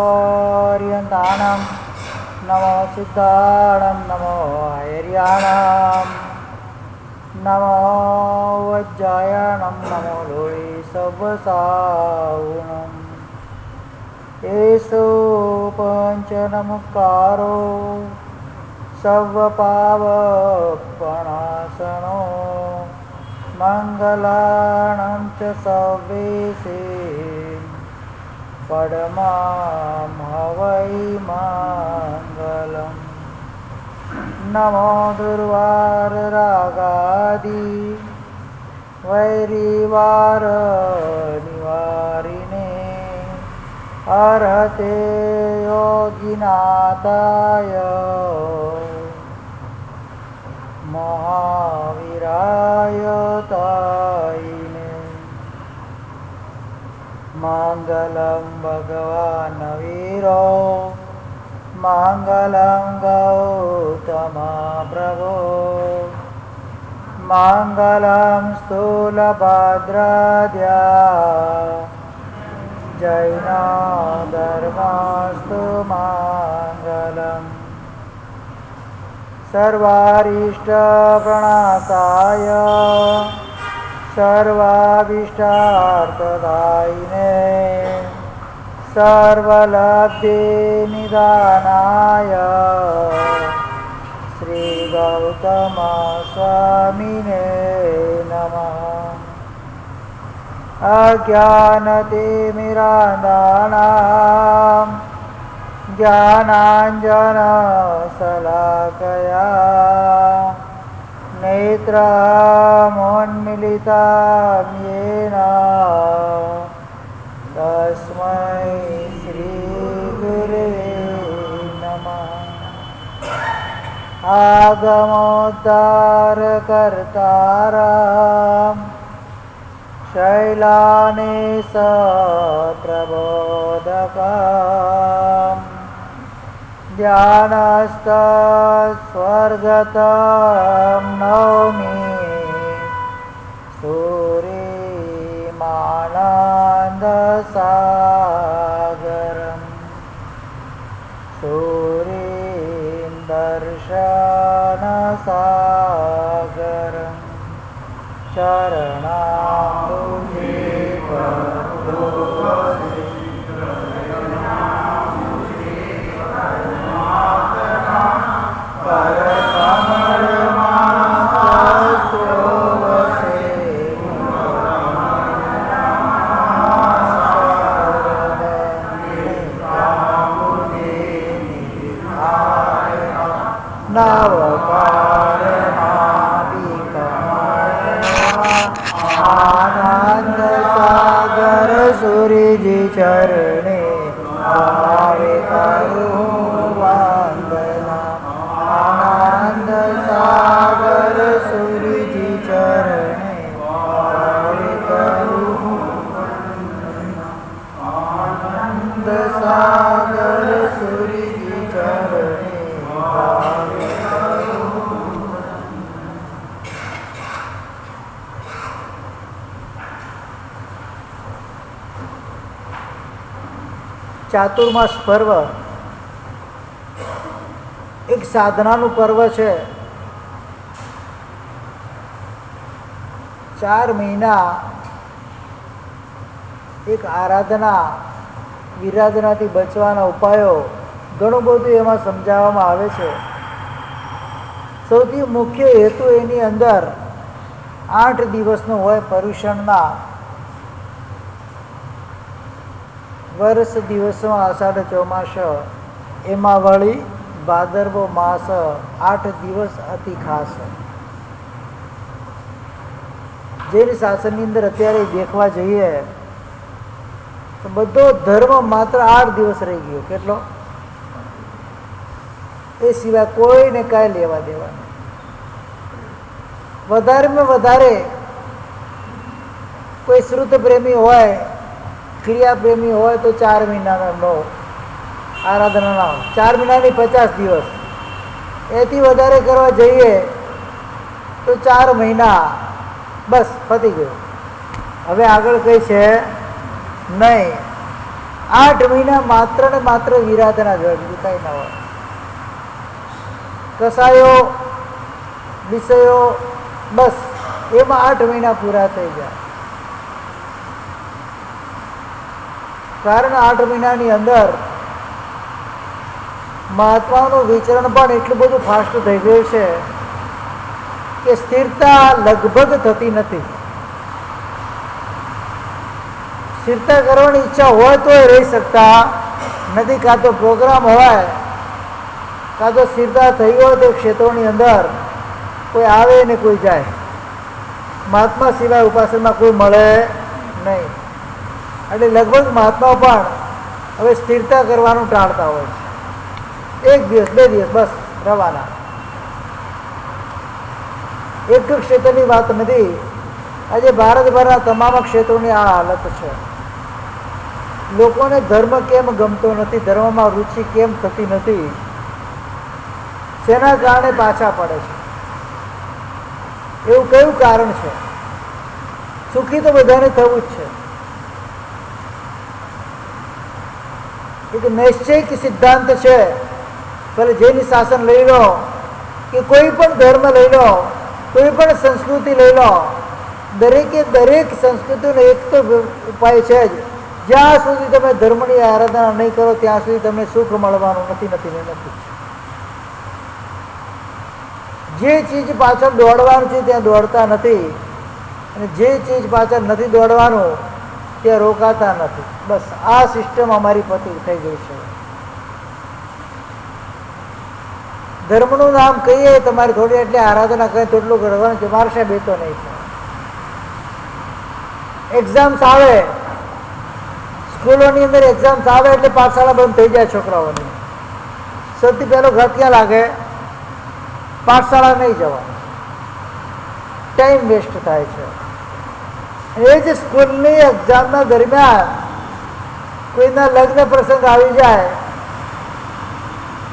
ओरियन्ताणं नमो सिद्धाणं नमो हैर्याणं नमो वज्रायणं नमो लोये सव्वसावुणम् येषु पञ्चनमुक्कारो सर्वपावपणासनो मङ्गलानं च सर्वेशे परमां हवै मङ्गलम् नमो दुर्वाररागादि वैरिवारनिवारिणे अर्हते योगिनाथाय महावीराय तायिने मङ्गलं भगवान् वीरो मङ्गलं गौतमप्रभो मङ्गलं स्थूलभद्राद्या जैनधर्मस्तु मङ्गलम् सर्वारिष्टप्रणाताय सर्वाभीष्टार्थदायिने सर्वलब्धिनिदानाय श्रीगौतमस्वामिने नमः। अज्ञानतिमिरान्धानां ज्ञानाञ्जनशलाकया नेत्रमुन्मीलितं येन तस्मै श्रीगुरुवे नमः। आगमोद्धारकर्तारं शैलानेशप्रबोधकम् ध्यानस्थस्वर्गतं नौमि सूरीमानन्दसागरम् सूरीं दर्शनसागरं चरणाम्बुजे आनंद सागर सूर्य जी चरणे आवे करूं वंदना। आनंद सागर सूर्य जी चरणे आवे करूं आनंद सागर सूर्य जी चरणे आवे ચાતુર્માસ પર્વ એક સાધનાનું પર્વ છે. 4 મહિના એક આરાધના વિરાધનાથી બચવાના ઉપાયો ઘણું બધું એમાં સમજાવવામાં આવે છે. સૌથી મુખ્ય હેતુ એની અંદર 8 દિવસનો હોય પર્યુષણના. વર્ષ દિવસમાં અષાઢ ચોમાસ એમાં વળી ભાદરવો માસ 8 દિવસ અતિ ખાસ. જેની શાસનની અંદર અત્યારે દેખવા જઈએ તો બધો ધર્મ માત્ર 8 દિવસ રહી ગયો. કેટલો? એ સિવાય કોઈને કાંઈ લેવા દેવા નહીં. વધારેમાં વધારે કોઈ શ્રુત પ્રેમી હોય, ક્રિયા પ્રેમી હોય તો 4 મહિનાનો એમનો આરાધના. 4 મહિનાની 50 દિવસ. એથી વધારે કરવા જઈએ તો 4 મહિના બસ પતી ગયું. હવે આગળ કંઈ છે નહીં. 8 મહિના માત્ર ને માત્ર વિરાધના જ હોય, બીજું કંઈ ના હોય. કસાયો વિષયો બસ એમાં 8 મહિના પૂરા થઈ જાય. કારણ 8 મહિનાની અંદર મહાત્માનું વિચરણ પણ એટલું બધું ફાસ્ટ થઈ ગયું છે કે સ્થિરતા લગભગ થતી નથી. સ્થિરતા કરવાની ઈચ્છા હોય તો રહી શકતા નથી. કાં તો પ્રોગ્રામ હોય, કાં તો સ્થિરતા થઈ હોય તો ક્ષેત્રોની અંદર કોઈ આવે ને કોઈ જાય. મહાત્મા સિવાય ઉપાસનમાં કોઈ મળે નહીં. એટલે લગભગ મહાત્માઓ પણ હવે સ્થિરતા કરવાનું ટાળતા હોય છે. 1 દિવસ 2 દિવસ બસ રવાના. એક ક્ષેત્રની વાત નથી, આજે ભારતભરના તમામ ક્ષેત્રોની આ હાલત છે. લોકોને ધર્મ કેમ ગમતો નથી, ધર્મમાં રુચિ કેમ થતી નથી, શેના કારણે પાછા પડે છે? એવું કયું કારણ છે? સુખી તો બધાને થવું જ છે. એક નૈશ્ચિક સિદ્ધાંત છે, ભલે જૈન શાસન લઈ લો કે કોઈ પણ ધર્મ લઈ લો, કોઈ પણ સંસ્કૃતિ લઈ લો, દરેકે દરેક સંસ્કૃતિનો એક તો ઉપાય છે જ, જ્યાં સુધી તમે ધર્મની આરાધના નહીં કરો ત્યાં સુધી તમને સુખ મળવાનું નથી. જે ચીજ પાછળ દોડવાનું છે ત્યાં દોડતા નથી, અને જે ચીજ પાછળ નથી દોડવાનું ત્યાં રોકાતા નથી. બસ આ સિસ્ટમ અમારી પતિ થઈ ગઈ છે. ધર્મનું નામ કહીએ તમારે થોડી એટલી આરાધના કરે તેટલું કરવાનું છે. મારા સાહેબ એ તો નહીં થાય. એક્ઝામ્સ આવે, સ્કૂલોની અંદર એક્ઝામ્સ આવે એટલે પાઠશાળા બંધ થઈ જાય છોકરાઓની. સૌથી પહેલો ઘર ક્યાં લાગે? પાઠશાળા નહીં જવા, ટાઈમ વેસ્ટ થાય છે. એ જ સ્કૂલની એક્ઝામના દરમિયાન કોઈના લગ્ન પ્રસંગ આવી જાય,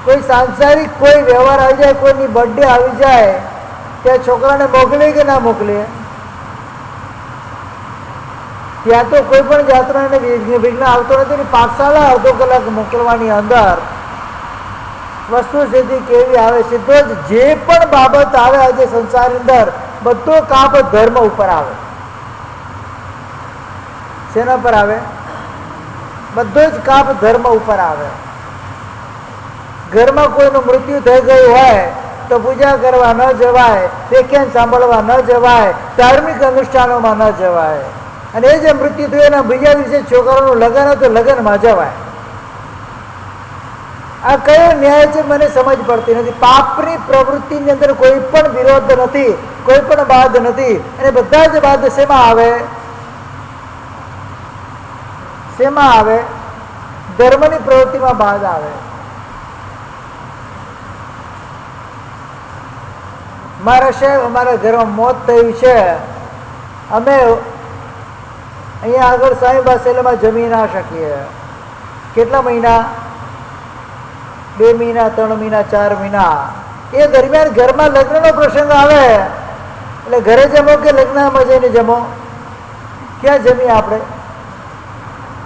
કોઈ સાંસારિક કોઈ વ્યવહાર આવી જાય, કોઈની બર્થડે આવી જાય, ત્યાં છોકરાને મોકલીએ કે ના મોકલીએ? ત્યાં તો કોઈ પણ જાતનો એને વિઘ્ન આવતો નથી. પાઠશાળા અડધો કલાક મોકલવાની અંદર વસ્તુ સીધી કેવી આવે? સીધો જ જે પણ બાબત આવે આજે સંસારની અંદર બધો કાપ ધર્મ ઉપર આવે. શેના પર આવે? બધો જ કાપ ધર્મ ઉપર આવે. ઘરમાં કોઈનું મૃત્યુ થઈ ગયું હોય તો પૂજા કરવા ન જવાય, વ્યાખ્યાન સાંભળવા ન જવાય, ધાર્મિક અનુષ્ઠાનોમાં ન જવાય. અને એ જે મૃત્યુ થયું એના બીજા દિવસે છોકરાનું લગ્ન હોય તો લગ્નમાં જવાય. આ કયો ન્યાય છે મને સમજ પડતી નથી. પાપની પ્રવૃત્તિની અંદર કોઈ પણ વિરોધ નથી, કોઈ પણ બાદ નથી, અને બધા જ બાદ શેમાં આવે? શેમાં આવે? ધર્મની પ્રવૃત્તિમાં બાદ આવે. મારા સાહેબ અમારા ઘરમાં મોત થયું છે. અમે અહીંયા આગળ સાંઈબા સેલમાં જમી ના શકીએ. કેટલા મહિના? 2 મહિના, 3 મહિના, 4 મહિના. એ દરમિયાન ઘરમાં લગ્નનો પ્રસંગ આવે એટલે ઘરે જમો કે લગ્નમાં જઈને જમો? ક્યાં જમીએ આપણે?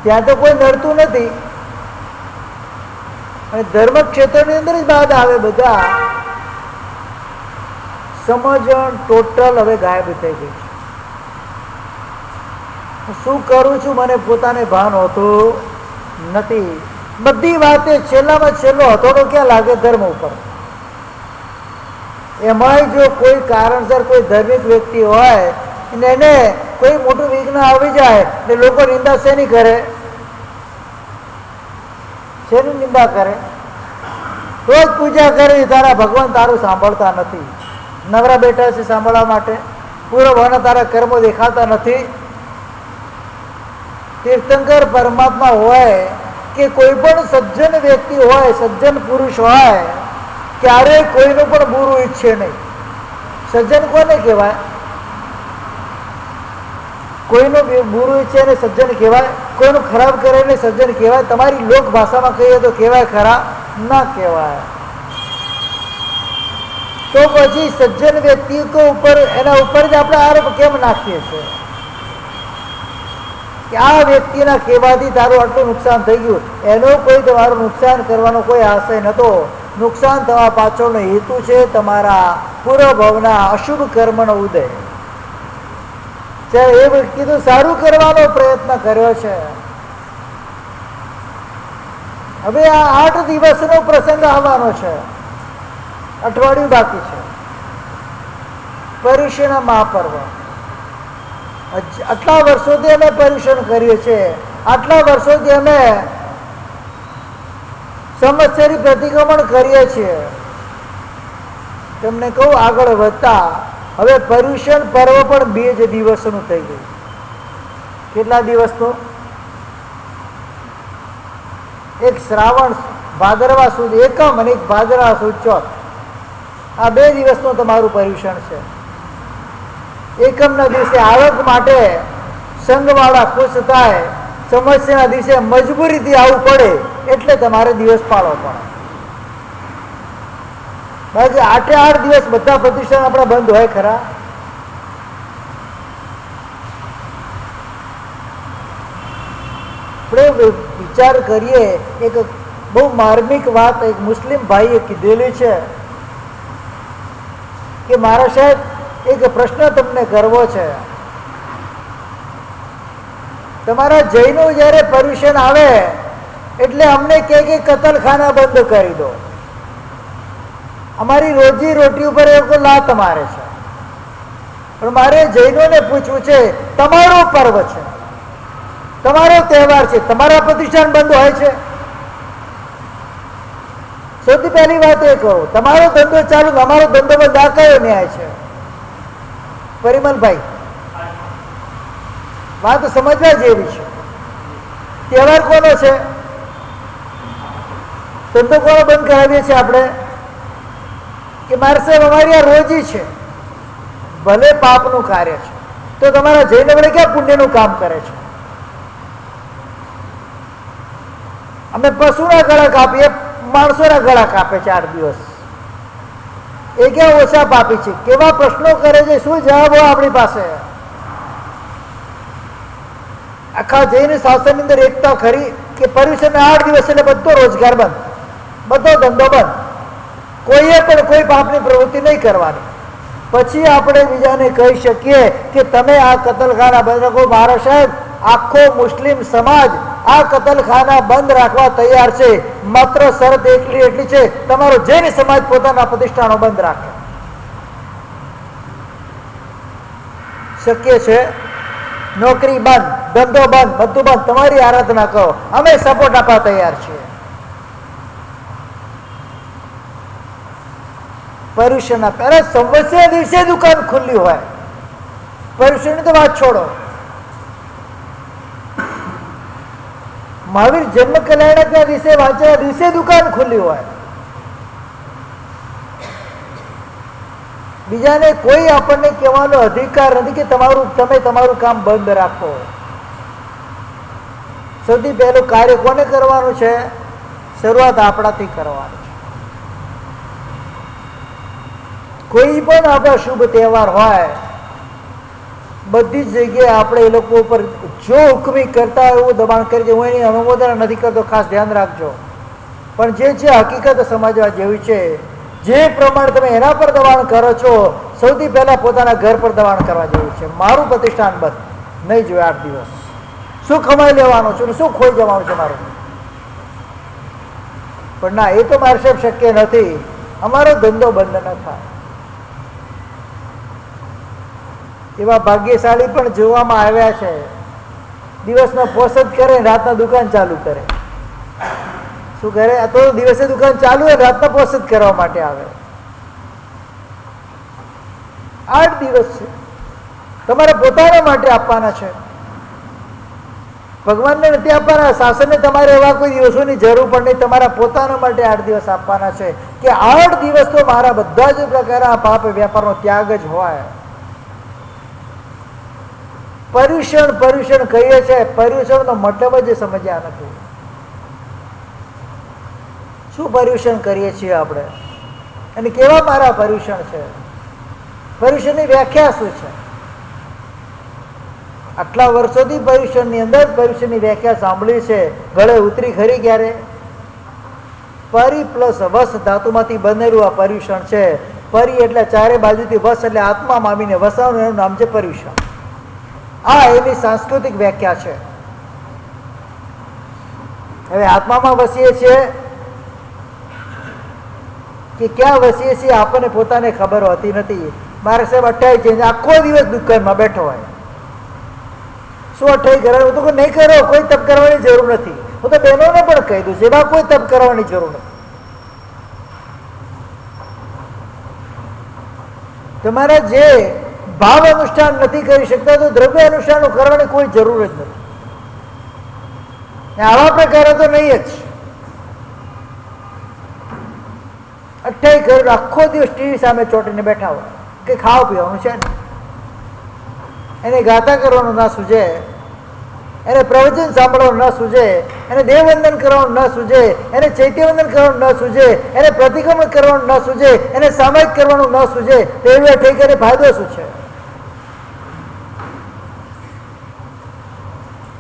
ત્યાં તો કોઈ નડતું નથી. અને ધર્મ ક્ષેત્રની અંદર જ બાદ આવે. બધા સમજણ ટોટલ હવે ગાયબ થઈ ગઈ છે. શું કરું છું મને પોતાને ભાન હોતું નથી. બધી વાતે છેલ્લામાં છેલ્લો હથોડો ક્યાં લાગે? ધર્મ ઉપર. એમાંય જો કોઈ કારણસર કોઈ ધાર્મિક વ્યક્તિ હોય અને એને કોઈ મોટું વિઘ્ન આવી જાય એટલે લોકો નિંદા શેની કરે? શેની નિંદા કરે? રોજ પૂજા કરે, તારા ભગવાન તારું સાંભળતા નથી. નવરા બેઠા છે સાંભળવા માટે, પૂરો ભણ તારા કર્મો દેખાતા નથી. તીર્થંકર પરમાત્મા હોય કે કોઈ પણ સજ્જન વ્યક્તિ હોય, સજ્જન પુરુષ હોય, ક્યારેય કોઈનું પણ બુરું ઈચ્છે નહીં. સજ્જન કોને કહેવાય? કોઈનું બુરું ઈચ્છે ને સજ્જન કહેવાય? કોઈનું ખરાબ કરે ને સજ્જન કહેવાય? તમારી લોક ભાષામાં કહીએ તો કહેવાય ખરા? ના કહેવાય. તો પછી સજ્જન વ્યક્તિ ઉપર એના ઉપર જ આપણે આરોપ કેમ નાખીએ છીએ? કે આ વ્યક્તિના કહેવાથી તારું આટલું નુકસાન થઈ ગયું, એનો કોઈ તમારું નુકસાન કરવાનો કોઈ આશય નહોતો. નુકસાન થવા પાછળનો હેતુ છે તમારા પૂર્વભાવના અશુભ કર્મનો ઉદય. એ વ્યક્તિ તો સારું કરવાનો પ્રયત્ન કર્યો છે. હવે આ 8 દિવસનો પ્રસંગ આવવાનો છે, અઠવાડિયું બાકી છે. પર્યુષણ મહાપર્વ. આટલા વર્ષોથી અમે પર્યુષણ કરીએ છીએ, આટલા વર્ષોથી અમે સંવત્સરી પ્રતિક્રમણ કરીએ છીએ. તમને કહું, આગળ વધતા હવે પર્યુષણ પર્વ પણ 2 જ દિવસનું થઈ ગયું. કેટલા દિવસનું? એક શ્રાવણ ભાદરવા સુદ એકમ અને એક ભાદરવા સુદ ચોથ. આ 2 દિવસનું તમારું પર્યુષણ છે. એકમના દિવસે આવક માટે સંઘવાળા ખુશ થાય, સમસ્યાના દિવસે મજબૂરીથી આવવું પડે એટલે તમારે દિવસ પાળવો પડે. બાકી 8 દિવસ બધા પ્રતિષ્ઠાન આપણા બંધ હોય ખરા? આપણે વિચાર કરીએ, એક બહુ માર્મિક વાત એક મુસ્લિમ ભાઈએ કીધેલી છે કે મારા સાહેબ એક પ્રશ્ન તમને કરવો છે. તમારા જૈનો જ્યારે પર્યુષણ આવે એટલે અમને કે કતલખાના બંધ કરી દો, અમારી રોજી રોટી ઉપર એ લોકો લાત મારે છે. પણ મારે જૈનોને પૂછવું છે, તમારો પર્વ છે, તમારો તહેવાર છે, તમારા પ્રતિષ્ઠાન બંધ હોય છે? સૌથી પહેલી વાત એ કહો, તમારો ધંધો ચાલુ, અમારો ધંધો બંધ, આ કયો ન્યાય છે? પરિમલભાઈ, વાત સમજવા જેવી છે. તહેવાર કોનો છે? ધંધો કોનો બંધ કરાવીએ છીએ આપણે? કે મારે સાહેબ અમારી આ રોજી છે, ભલે પાપનું કાર્ય છે, તો તમારા જઈને વડે ક્યાં પુણ્યનું કામ કરે છે? અમે પશુના ગળા કાપીએ, માણસોના ગળા કાપે છે 8 દિવસ. એ ક્યાં ઓછા પાપી છે? કેવા પ્રશ્નો કરે છે, શું જવાબો આપણી પાસે? આખા જૈન શાસનની અંદર એકતા ખરી કે પર્યુષણ 8 દિવસ એટલે બધો રોજગાર બંધ, બધો ધંધો બંધ, કોઈએ પણ કોઈ પાપની પ્રવૃત્તિ નહીં કરવાની. પછી આપણે બીજાને કહી શકીએ કે તમે આ કતલખાના બંધ રાખો. મારા સાહેબ, આખો મુસ્લિમ સમાજ આ કતલખાના બંધ રાખવા તૈયાર છે, માત્ર શરત એટલી છે, તમારો જૈન સમાજ પોતાના પ્રતિષ્ઠાનો બંધ રાખે. શક્ય છે? નોકરી બંધ, ધંધો બંધ, બધું બંધ, તમારી આરાધના કરો, અમે સપોર્ટ આપવા તૈયાર છીએ. પર્યુષણના પહેલા સંવત્સરના દિવસે દુકાન ખુલ્લી હોય. પર્યુષણની તો વાત છોડો, મહાવીર જન્મ કલ્યાણકના દિવસે, વાંચના દિવસે દુકાન ખુલ્લી હોય. બીજાને કોઈ આપણને કહેવાનો અધિકાર નથી કે તમે તમારું કામ બંધ રાખો. સૌથી પહેલું કાર્ય કોને કરવાનું છે? શરૂઆત આપણાથી કરવાની છે. કોઈ પણ આપણા શુભ તહેવાર હોય, બધી જ જગ્યાએ આપણે એ લોકો ઉપર જો હુકમી કરતા હોય એવું દબાણ કરી છે. હું એની અનુમોદન નથી કરતો, ખાસ ધ્યાન રાખજો. પણ જે છે હકીકત સમજવા જેવી છે. જે પ્રમાણે તમે એના પર દબાણ કરો છો, સૌથી પહેલા પોતાના ઘર પર દબાણ કરવા જેવું છે. મારું પ્રતિષ્ઠાન બંધ નહીં જોઈએ 8 દિવસ. શું કમાઈ લેવાનું છે, શું ખોઈ જવાનું છે મારું? પણ ના, એ તો મારે સાહેબ શક્ય નથી, અમારો ધંધો બંધ ન થાય. એવા ભાગ્યશાળી પણ જોવામાં આવ્યા છે, દિવસનો પોષદ કરે, રાતના દુકાન ચાલુ કરે. શું કરે? આ તો દિવસે દુકાન ચાલુ હોય, રાતના પોષદ કરવા માટે આવે. 8 દિવસ છે, તમારે પોતાના માટે આપવાના છે, ભગવાનને નથી આપવાના. શાસનને તમારે એવા કોઈ દિવસોની જરૂર પણ નહીં, તમારા પોતાના માટે 8 દિવસ આપવાના છે કે 8 દિવસ તો મારા બધા જ પ્રકારના પાપ વ્યાપારનો ત્યાગ જ હોય. પર્યુષણ કહીએ છે, પર્યુષણનો મતલબ જ સમજ્યા નથી. શું પર્યુષણ કરીએ છીએ આપણે અને કેવા મારા પર્યુષણ છે? પર્યુષણની વ્યાખ્યા શું છે? આટલા વર્ષોથી પર્યુષણની અંદર પર્યુષણની વ્યાખ્યા સાંભળી છે, ગળે ઉતરી ખરી ક્યારે? પરી પ્લસ વસ ધાતુમાંથી બનેલું આ પર્યુષણ છે. પરી એટલે ચારે બાજુથી, વસ એટલે આત્મામાં આવીને વસાવવાનું, એનું નામ છે પર્યુષણ. આ એની સાંસ્કૃતિક વ્યાખ્યા છે. હવે આત્મામાં વસીએ છીએ કે ક્યાં વસીએ છીએ આપણને પોતાને ખબર હોતી નથી. મારે સાહેબ 28 છે, આખો દિવસ દુકાનમાં બેઠો હોય. શું 28 કરે? હું તો કોઈ નહીં કરો, કોઈ તપ કરવાની જરૂર નથી. હું તો બહેનોને પણ કહી દઉં છું, એમાં કોઈ તપ કરવાની જરૂર નથી. તમારા જે ભાવ અનુષ્ઠાન નથી કરી શકતા તો દ્રવ્ય અનુષ્ઠાન કરવાની કોઈ જરૂર જ નથી. આવા પ્રકારે તો નહીં જ. 28 કરોડ આખો દિવસ ટીવી સામે ચોટીને બેઠા હોય કે ખાવા પીવાનું છે ને, એને ગાતા કરવાનું ના સૂજે, એને પ્રવચન સાંભળવાનું ન સૂજે, એને દેવવંદન કરવાનું ન સૂજે, એને ચૈત્યવંદન કરવાનું ન સૂજે, એને પ્રતિક્રમણ કરવાનું ન સૂજે, એને સામાયિક કરવાનું ન સૂજે, તો એવી ઠેકાને ફાયદો શું છે?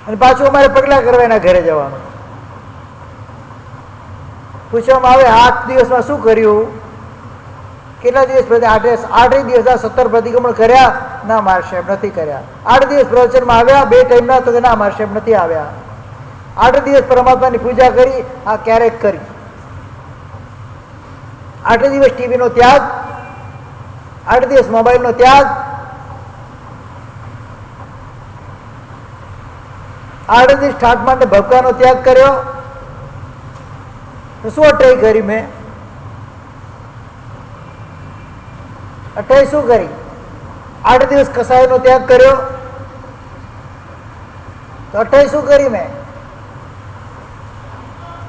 અને પાછું અમારે પગલાં કરવા એના ઘરે જવાનું. પૂછવામાં આવે 8 દિવસમાં શું કર્યું? કેટલા દિવસ પ્રતિ? 8 દિવસ 17 પ્રતિક્રમણ કર્યા? ના, મારા સાહેબ નથી કર્યા. 8 દિવસ પ્રવચનમાં આવ્યા? 2 ટાઈમના? તો ના, મારા સાહેબ નથી આવ્યા. 8 દિવસ પરમાત્માની પૂજા કરી? આ ક્યારેક કરી. 8 દિવસ ટીવીનો ત્યાગ, 8 દિવસ મોબાઈલનો ત્યાગ, 8 દિવસ ઠાઠ માટે ભબકાનો ત્યાગ કર્યો. તો શું 28 કરી મેં? 28 શું કરી? 8 દિવસ કસાયનો ત્યાગ કર્યો તો 28 શું કરી મેં?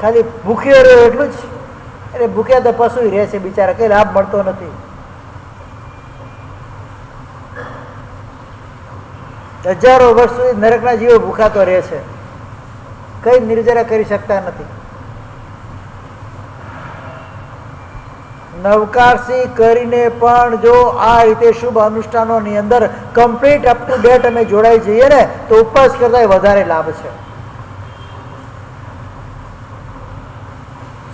ખાલી ભૂખ્યો રહ્યો એટલું જ. એટલે ભૂખ્યા તો પશુ રહે છે બિચારા, કઈ લાભ મળતો નથી. હજારો વર્ષ સુધી નરકના જીવો ભૂખાતો રહે છે, કઈ નિર્જરા કરી શકતા નથી. નવકારસી કરીને પણ જો આ રીતે શુભ અનુષ્ઠાનોની અંદર કમ્પ્લીટ અપ ટુ ડેટ અમે જોડાઈ જઈએ ને તો ઉપવાસ કરતા વધારે લાભ છે.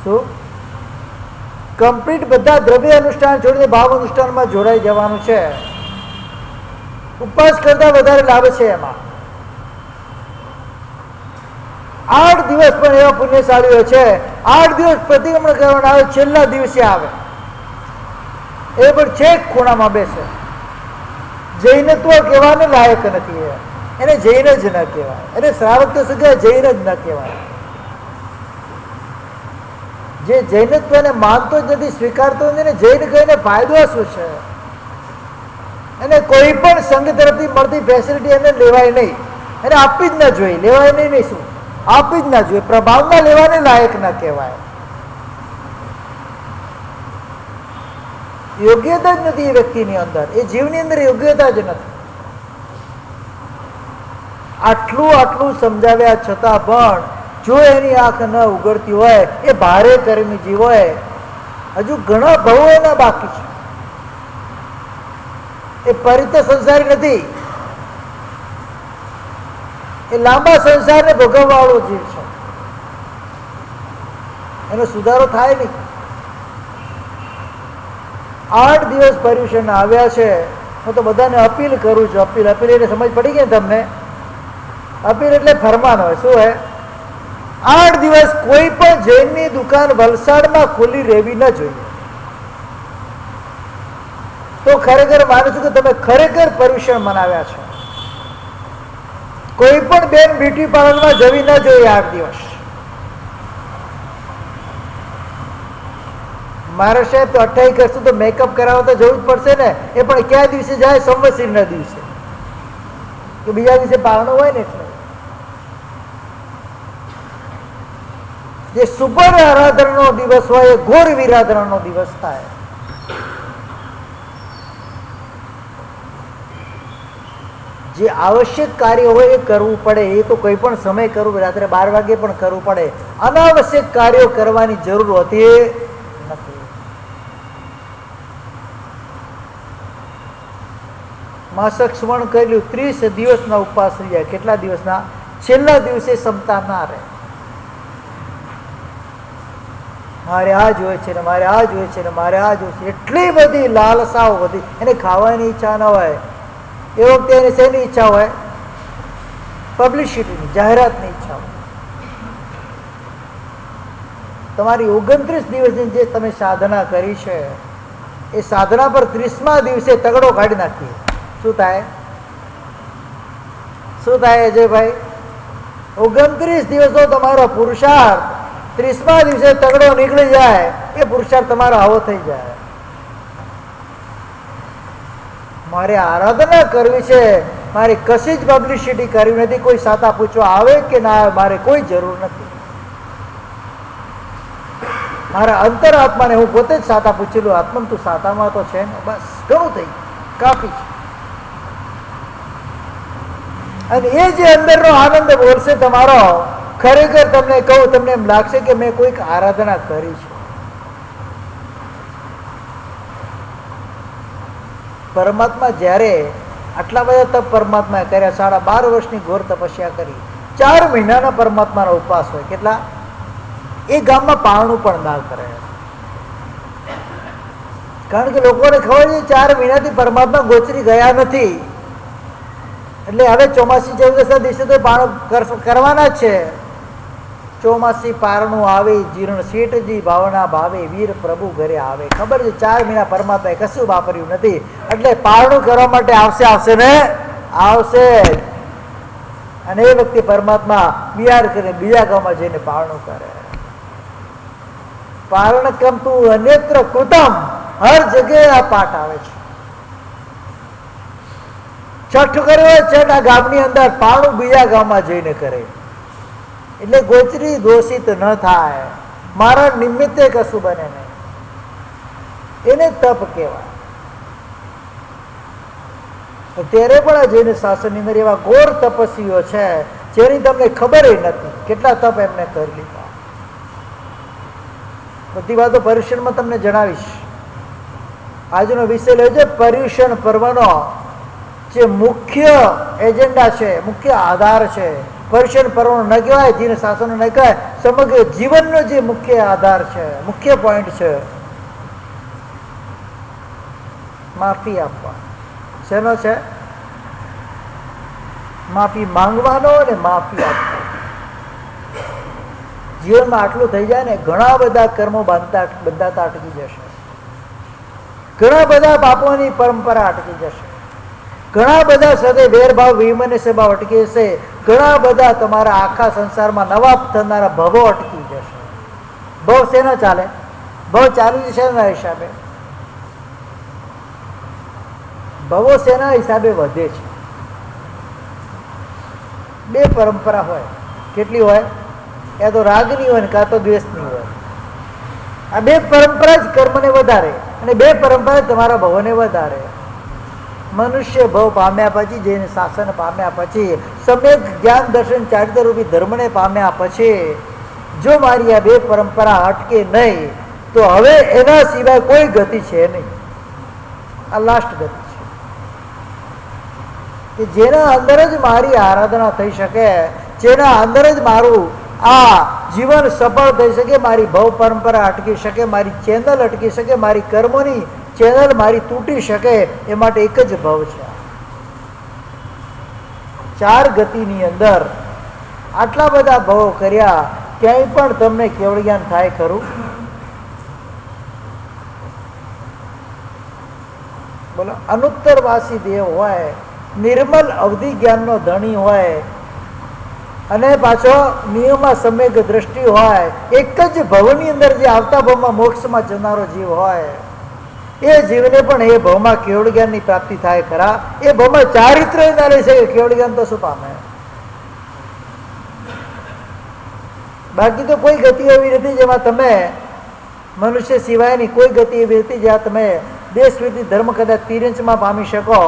શું? કમ્પ્લીટ બધા દ્રવ્ય અનુષ્ઠાન છોડીને ભાવ અનુષ્ઠાનમાં જોડાઈ જવાનું છે. ઉપવાસ કરતા વધારે લાભ છે એમાં. 8 દિવસ પણ એવા પુણ્યશાળીઓ છે, 8 દિવસ પ્રતિક્રમણ કરવાના આવે, છેલ્લા દિવસે આવે એ પણ છેક ખૂણામાં બેસે. જૈનત્વ કહેવાને લાયક નથી, એને જૈન જ ન કહેવાય, એને શ્રાવક તો શું કહેવાય? જૈન જ ન કહેવાય. જે જૈનત્વને માનતો જ નથી, સ્વીકારતો નથી, ને જૈન કહીને ફાયદો શું છે? એને કોઈ પણ સંઘ તરફથી મળતી ફેસિલિટી એને લેવાય નહીં, એને આપવી જ ના જોઈએ. લેવાય નહીં, શું આપવી જ ના જોઈએ? પ્રભાવના લેવાને લાયક ના કહેવાય. યોગ્યતા જ નથી એ વ્યક્તિની અંદર, એ જીવની અંદર યોગ્યતા જ નથી. આટલું સમજાવ્યા છતાં પણ જો એની આંખ ન ઉગડતી હોય, એ ભારે કર્મી જીવ હોય, હજુ ઘણા ભવો એના બાકી છે. એ પરિત સંસારી નથી, એ લાંબા સંસારને ભોગવવાળો જીવ છે. એનો સુધારો થાય નહીં. 8 દિવસ પર્યુષણ આવ્યા છે. હું તો બધાને અપીલ કરું છું. અપીલ એટલે સમજ પડી ગઈ તમને? અપીલ એટલે ફરમાન હોય. શું હોય? 8 દિવસ કોઈ પણ જૈનની દુકાન વલસાડમાં ખુલ્લી રહેવી ન જોઈએ. તો ખરેખર માનું છું કે તમે ખરેખર પર્યુષણ મનાવ્યા છે. કોઈ પણ બેન બ્યુટી પાર્લરમાં જવી ન જોઈએ 8 દિવસ. મારા સાહેબ તો 28 કરશું તો મેકઅપ કરાવવા તો જવું જ પડશે ને. એ પણ કયા દિવસે જાય? સંવત્સરીના દિવસે, કે બીજા દિવસે પારણો હોય ને. એટલે જે સુપર આરાધનનો દિવસ હોય એ ઘોર વિરાધનનો દિવસ થાય. જે આવશ્યક કાર્ય હોય એ કરવું પડે. એ તો કોઈ પણ સમય કરવું, રાત્રે 12 વાગે પણ કરવું પડે. અનાવશ્યક કાર્યો કરવાની જરૂર હોતી નથી. માસક સ્મરણ કર્યું, 30 દિવસના ઉપવાસ રહ્યા. કેટલા દિવસના? છેલ્લા દિવસે ક્ષમતા ના રહે. મારે આ જોઈએ છે ને, મારે આ જોઈએ છે ને, મારે આ જોઈએ છે. એટલી બધી લાલસાઓ વધી, એને ખાવાની ઈચ્છા ન હોય. એ વખતે એને શેની ઈચ્છા હોય? પબ્લિસિટીની, જાહેરાતની ઈચ્છા હોય. તમારી 29 દિવસની જે તમે સાધના કરી છે, એ સાધના પર 30મા દિવસે તગડો કાઢી નાખીએ. શું થાય? શું થાય અજયભાઈ? 29 દિવસનો તમારો પુરુષાર્થ 30મા દિવસે તગડો નીકળી જાય, એ પુરુષાર્થ તમારો આવો થઈ જાય. મારે આરાધના કરવી છે, મારે કશી જ પબ્લિસિટી કરવી નથી, કોઈ સાતા પૂછવા આવે કે ના આવે મારે કોઈ જરૂર નથી. મારા અંતરાત્માને હું પોતે જ સાતા પૂછેલું, આત્મા તું સાતામાં તો છે ને, બસ ઘણું થઈ કાફી છે. અને એ જે અંદરનો આનંદ બોલશે તમારો, ખરેખર તમને કહું, તમને એમ લાગશે કે મેં કોઈક આરાધના કરી છે. પરમાત્મા જ્યારે આટલા બધા તપ પરમાત્માએ કર્યા, 12.5 વર્ષની ઘોર તપસ્યા કરી, 4 મહિનાના પરમાત્માનો ઉપવાસ હોય. કેટલા? એ ગામમાં પારણું પણ ના કરે, કારણ કે લોકોને ખબર છે 4 મહિનાથી પરમાત્મા ગોચરી ગયા નથી. એટલે હવે ચોમાસી ચૌદસના દિવસે તો પારણું કરવાના જ છે. ચોમાસી પારણું આવે, જીર્ણ શેઠજી ભાવના ભાવે, વીર પ્રભુ ઘરે આવે. ખબર છે 4 મહિના પરમાત્માએ કશું વાપર્યું નથી, એટલે પારણું કરવા માટે આવશે ને, આવશે. અને એ વખતે પરમાત્મા બિહાર કરીને બીજા ગામમાં જઈને પારણું કરે. પારણ કમતું અન્યત્ર કૃતમ, હર જગ્યાએ આ પાઠ આવે છે. છઠ કર્યો, છઠ આ ગામની અંદર, પારણું બીજા ગામમાં જઈને કરે. એટલે ગોચરી દોષિત ન થાય, મારા નિમિત્તે કશું બને નહીં. એને તપ કહેવાય. ત્યારે પણ આ જઈને શાસનની અંદર એવા ઘોર તપસ્વીઓ છે જેની તમને ખબર નથી કેટલા તપ એમને કરી લીધા. બધી વાતો પર્યુષણમાં તમને જણાવીશ. આજનો વિષય લેજો પર્યુષણ પર્વનો જે મુખ્ય એજન્ડા છે, મુખ્ય આધાર છે. પર્યુષણ પર્વનો ન કહેવાય, જીન શાસનો ન કહેવાય, સમગ્ર જીવનનો જે મુખ્ય આધાર છે, મુખ્ય પોઈન્ટ છે, માફી આપવા. શેનો છે? માફી માંગવાનો અને માફી આપવાનો. જીવનમાં આટલું થઈ જાય ને, ઘણા બધા કર્મો બંધાતા અટકી જશે, ઘણા બધા પાપોની પરંપરા અટકી જશે, ઘણા બધા સાથે વેરભાવ વિમન સેવા અટકી જશે, ઘણા બધા તમારા આખા સંસારમાં નવા થનારા ભવો અટકી જશે. ભવ શેનો ચાલે? ભવ ચાલુ છે એના હિસાબે. ભવો શેના હિસાબે વધે છે? 2 પરંપરા હોય. કેટલી હોય? યા તો રાગની હોય ને કાં તો દ્વેષની હોય. આ 2 પરંપરા જ કર્મને વધારે, અને 2 પરંપરા તમારા ભવોને વધારે. મનુષ્ય ભવ પામ્યા પછી, જઈને શાસન પામ્યા પછી, સમ્યક જ્ઞાન દર્શન ચારિત્ર રૂપી ધર્મને પામ્યા પછી, જો મારી આ 2 પરંપરા અટકે નહીં તો હવે એના સિવાય કોઈ ગતિ છે નહીં. આ લાસ્ટ ગતિ છે કે જેના અંદર જ મારી આરાધના થઈ શકે, જેના અંદર જ મારું આ જીવન સફળ થઈ શકે, મારી ભવ પરંપરા અટકી શકે, મારી ચેનલ અટકી શકે, મારી કર્મોની ચેનલ મારી તૂટી શકે, એ માટે એક જ ભવ છે. 4 ગતિની અંદર આટલા બધા ભવો કર્યા, ક્યાંય પણ તમને કેવળ જ્ઞાન થાય ખરું? બોલો. અનુત્તરવાસી દેવ હોય, નિર્મલ અવધિ જ્ઞાનનો ધણી હોય, અને પાછો નિયમમાં સમ્યક દ્રષ્ટિ હોય, એક જ ભવની અંદર જે આવતા ભવમાં મોક્ષમાં જનારો જીવ હોય, એ જીવને પણ એ ભવમાં કેવળ જ્ઞાનની પ્રાપ્તિ થાય ખરા? એ ભવમાં ચારિત્ર ના લઈ શકે, કેવળ જ્ઞાન તો શું પામે? બાકી તો કોઈ ગતિ એવી નથી જેમાં તમે મનુષ્ય સિવાયની કોઈ ગતિ એવી નથી જ્યાં તમે દેશવિધિ ધર્મ કદાચ તિરંચમાં પામી શકો,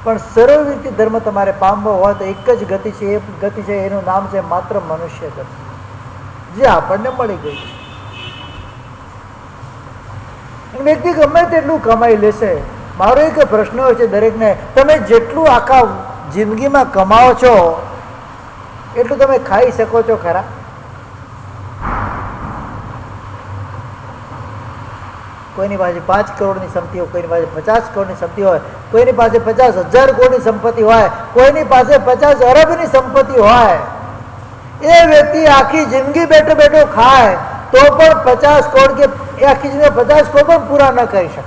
પણ સર્વવિધિ ધર્મ તમારે પામવો હોય તો એક જ ગતિ છે. એ ગતિ છે, એનું નામ છે માત્ર મનુષ્ય ગતિ, જે આપણને મળી ગઈ છે. વ્યક્તિ ગમે તેટલું કમાઈ લેશે, મારો એક પ્રશ્ન હોય છે દરેકને, તમે જેટલું આખા જિંદગીમાં કમાવો છો એટલું તમે ખાઈ શકો છો ખરા? કોઈની પાસે 5 કરોડની સંપત્તિ હોય, કોઈની પાસે 50 કરોડની સંપત્તિ હોય, કોઈની પાસે 50,000 કરોડની સંપત્તિ હોય, કોઈની પાસે 50 અરબની સંપત્તિ હોય, એ વ્યક્તિ આખી જિંદગી બેઠો બેઠો ખાય તો પણ 50 કરોડ કે આખી જિંદગી 50 કરોડ પણ પૂરા ન કરી શકે.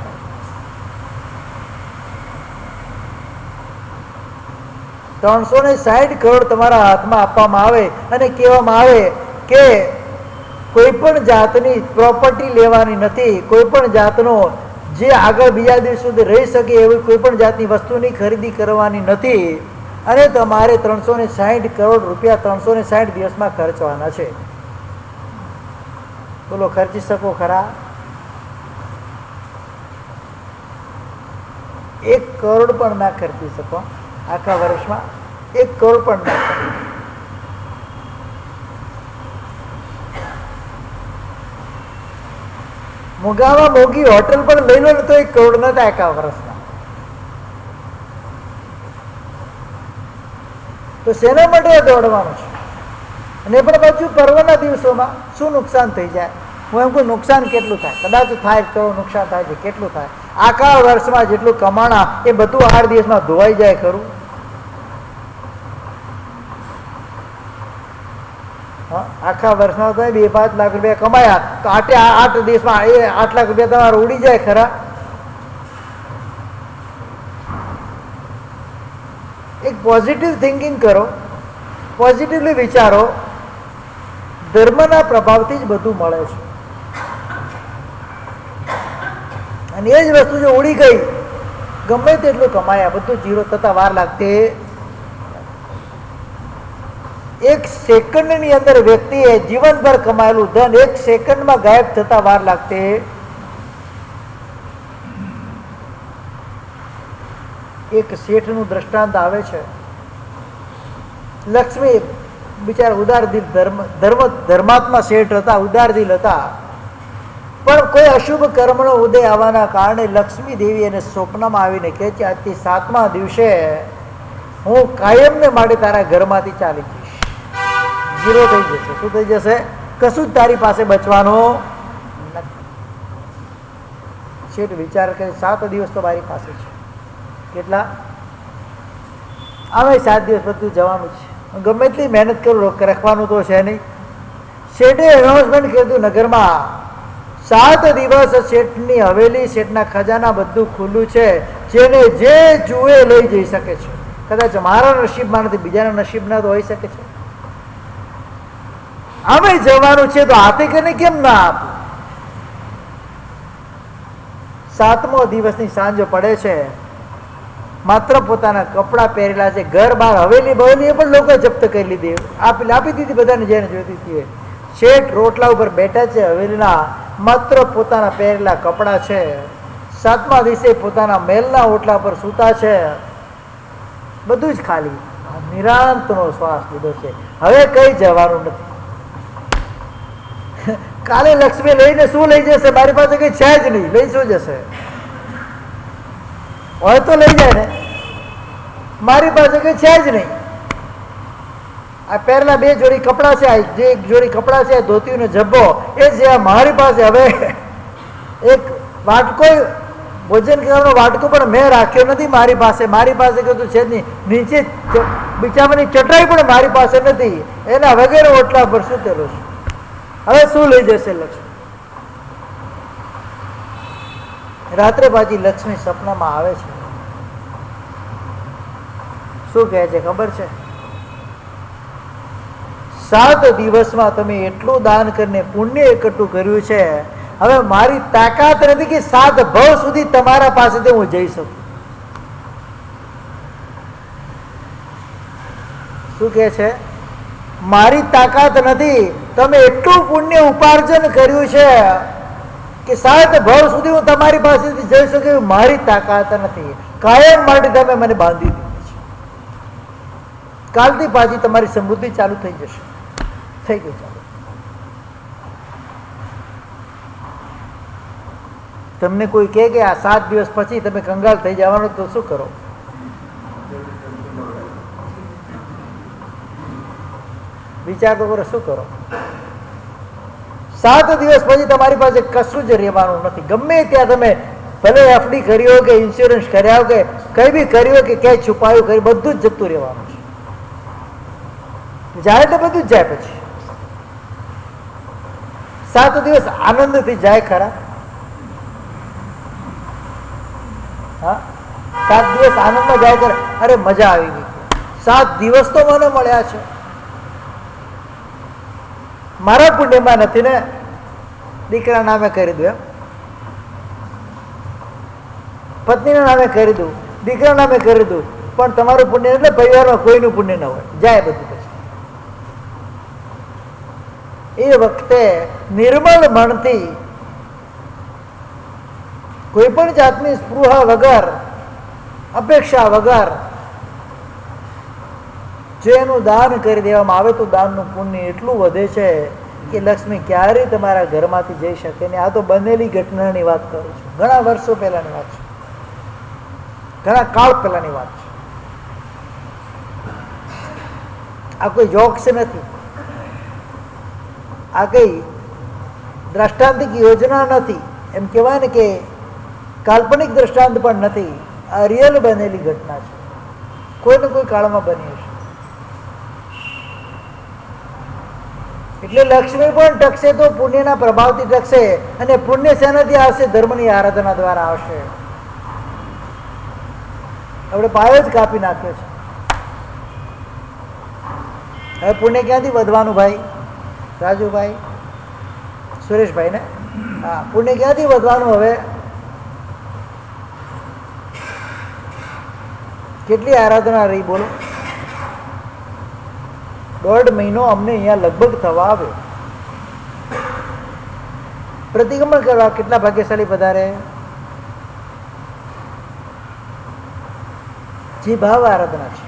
360 કરોડ તમારા હાથમાં આપવામાં આવે અને કહેવામાં આવે કે કોઈ પણ જાતની પ્રોપર્ટી લેવાની નથી, કોઈ પણ જાતનો જે આગળ બીજા દિવસ સુધી રહી શકે એવી કોઈ પણ જાતની વસ્તુની ખરીદી કરવાની નથી અને તમારે 360 કરોડ રૂપિયા 360 દિવસમાં ખર્ચવાના છે. બોલો, ખર્ચી શકો ખરા? 1 કરોડ પણ ના ખર્ચી શકો આખા વર્ષમાં, 1 કરોડ પણ ના ખર્ચી. મોંઘામાં મોંઘી હોટલ પણ લઈ લો ને તો 1 કરોડ ના થાય આખા વર્ષમાં. તો શેના માટે દોડવાનું છે? અને પણ પાછું પર્વના દિવસોમાં શું નુકસાન થઈ જાય? હું એમ કહું, નુકસાન કેટલું થાય? કદાચ થાય તો નુકસાન થાય છે, કેટલું થાય? આખા વર્ષમાં જેટલું કમાણા એ બધું 8 દિવસમાં ધોવાઈ જાય ખરું? આખા વર્ષમાં તો 2-5 લાખ રૂપિયા કમાયા તો 8 દિવસમાં એ 8 લાખ રૂપિયા તમારે ઉડી જાય ખરા? એક પોઝિટિવ થિંકિંગ કરો, પોઝિટિવલી વિચારો. ધર્મના પ્રભાવથી જ બધું મળે છે અને એ જ વસ્તુ જો ઉડી ગઈ, ગમે તેટલું કમાયા બધું જીરો થતા વાર લાગતી. 1 સેકન્ડની અંદર વ્યક્તિએ જીવનભર કમાયેલું ધન 1 સેકન્ડમાં ગાયબ થતા વાર લાગતી. એક શેઠનું દ્રષ્ટાંત આવે છે. લક્ષ્મી બિચારા ઉદાર દિલ ધર્માત્મા શેઠ હતા, ઉદાર દિલ હતા, પણ કોઈ અશુભ કર્મનો ઉદય આવવાના કારણે લક્ષ્મી દેવી એને સ્વપ્નમાં આવીને કહે છે, આજથી 7મા દિવસે હું કાયમને માટે તારા ઘરમાંથી ચાલી જઈશ. જીરો થઈ જશે. શું થઈ જશે? કશું જ તારી પાસે બચવાનું નથી. શેઠ વિચાર કરે, 7 દિવસ તો મારી પાસે છે. કેટલા? આવે 7 દિવસ બધું જવાનું છે, ગમે એટલી મહેનત કરું રાખવાનું તો છે નહીં. શેઠે એનાઉન્સમેન્ટ કર્યું નગરમાં, 7 દિવસ શેઠની હવેલી, શેઠના ખજાના બધું ખુલ્લું છે, જેને જે જુએ લઈ જઈ શકે છે. કદાચ મારા નસીબમાં નથી, બીજાના નસીબના તો હોઈ શકે છે. અમે જવાનું છે તો હાથે કરીને કેમ ના આપું? 7મો દિવસની સાંજ પડે છે, માત્ર પોતાના કપડાં પહેરેલા છે, ઘર બહાર હવેલી બવેલી એ પણ લોકો જપ્ત કરી લીધી, આપી દીધી બધાને જેને જોઈતી હતી. શેઠ રોટલા ઉપર બેઠા છે હવેલીના, માત્ર પોતાના પહેરેલા કપડાં છે. 7મા દિવસે પોતાના મહેલના ઓટલા પર સૂતા છે, બધું જ ખાલી, નિરાંતનો શ્વાસ લીધો છે. હવે કઈ જવાનું નથી. કાલે લક્ષ્મી લઈને શું લઈ જશે? મારી પાસે કઈ છે જ નહીં, લઈ શું જશે? હોય તો લઈ જાય ને, મારી પાસે કઈ છે જ નહીં. આ પહેરેલા 2 જોડી કપડાં છે, જે 1 જોડી કપડાં છે ધોતીનો જબ્બો, એ છે મારી પાસે. હવે એક વાટકો, ભોજન કરવાનો વાટકો પણ મેં રાખ્યો નથી મારી પાસે. મારી પાસે કશું છે જ નહીં. નીચે બિચારાની ચટાઈ પણ મારી પાસે નથી. એના વગેરે ઓટલા પર શું કરું છું? હવે શું લઈ જશે લક્ષ્મી? રાત્રે પાછી લક્ષ્મી સપનામાં આવે છે. શું કહે છે ખબર છે? 7 દિવસમાં તમે એટલું દાન કરીને પુણ્ય એકઠું કર્યું છે, હવે મારી તાકાત નથી કે 7 ભવ સુધી તમારા પાસેથી હું જઈ શકું. શું કહે છે? મારી તાકાત નથી, તમે એટલું પુણ્ય ઉપાર્જન કર્યું છે કે 7 ભવ સુધી હું તમારી પાસેથી જઈ શકું, મારી તાકાત નથી. કાયમ માટે તમે મને બાંધી દીધી છે. કાલથી પાછી તમારી સમૃદ્ધિ ચાલુ થઈ જશે. થઈ ગઈ ચાલુ. તમને કોઈ કહે કે આ 7 દિવસ પછી તમે કંગાલ થઈ જવાનો, તો શું કરો? વિચાર તો કરો, શું કરો? 7 દિવસ પછી તમારી પાસે કશું જ રહેવાનું નથી. ગમે ત્યાં તમે ભલે એફડી કરી હોય કે ઇન્સ્યોરન્સ કર્યા હોય કે કંઈ બી કર્યું હોય કે ક્યાંય છુપાયું કર્યું, બધું જ જતું રહેવાનું છે. જાય તો બધું જ જાય. પછી 7 દિવસ આનંદથી જાય ખરા? હા, 7 દિવસ આનંદમાં જાય ખરા? અરે મજા આવી ગઈ, 7 દિવસ તો મને મળ્યા છે. મારા પુણ્યમાં નથી ને, દીકરા નામે કરી દઉં, પત્નીના નામે કરી દઉં, દીકરા નામે કરી દઉં, પણ તમારું પુણ્ય એટલે પરિવારમાં કોઈનું પુણ્ય ન હોય, જાય બધું. પછી એ વખતે નિર્મળ મનથી કોઈ પણ જાતની સ્પૃહા વગર, અપેક્ષા વગર જો એનું દાન કરી દેવામાં આવે તો દાનનું પુણ્ય એટલું વધે છે કે લક્ષ્મી ક્યારેય તમારા ઘરમાંથી જઈ શકે નહીં. આ તો બનેલી ઘટનાની વાત કરું છું, ઘણા વર્ષો પહેલાની વાત છે, ઘણા કાળ પહેલાની વાત છે. આ કોઈ જોક્સ નથી, આ કઈ દ્રષ્ટાંતિક યોજના નથી, એમ કહેવાય ને કે કાલ્પનિક દ્રષ્ટાંત પણ નથી. આ રિયલ બનેલી ઘટના છે, કોઈ ને કોઈ કાળમાં બની હશે. એટલે લક્ષ્મી પણ ટકશે તો પુણ્યના પ્રભાવથી ટકશે, અને પુણ્ય શેનાથી આવશે? ધર્મની આરાધના દ્વારા આવશે. આપણે પાયો જ કાપી નાખ્યો છે. હવે પુણ્ય ક્યાંથી વધવાનું ભાઈ? રાજુભાઈ, સુરેશભાઈ ને, હા, પુણ્ય ક્યાંથી વધવાનું? હવે કેટલી આરાધના રહી બોલો? 1.5 મહિનો અમને અહીંયા લગભગ થવા આવ્યો. પ્રતિક્રમણ કરવા કેટલા ભાગ્યશાળી પધારે? જે ભાવ આરાધના છે.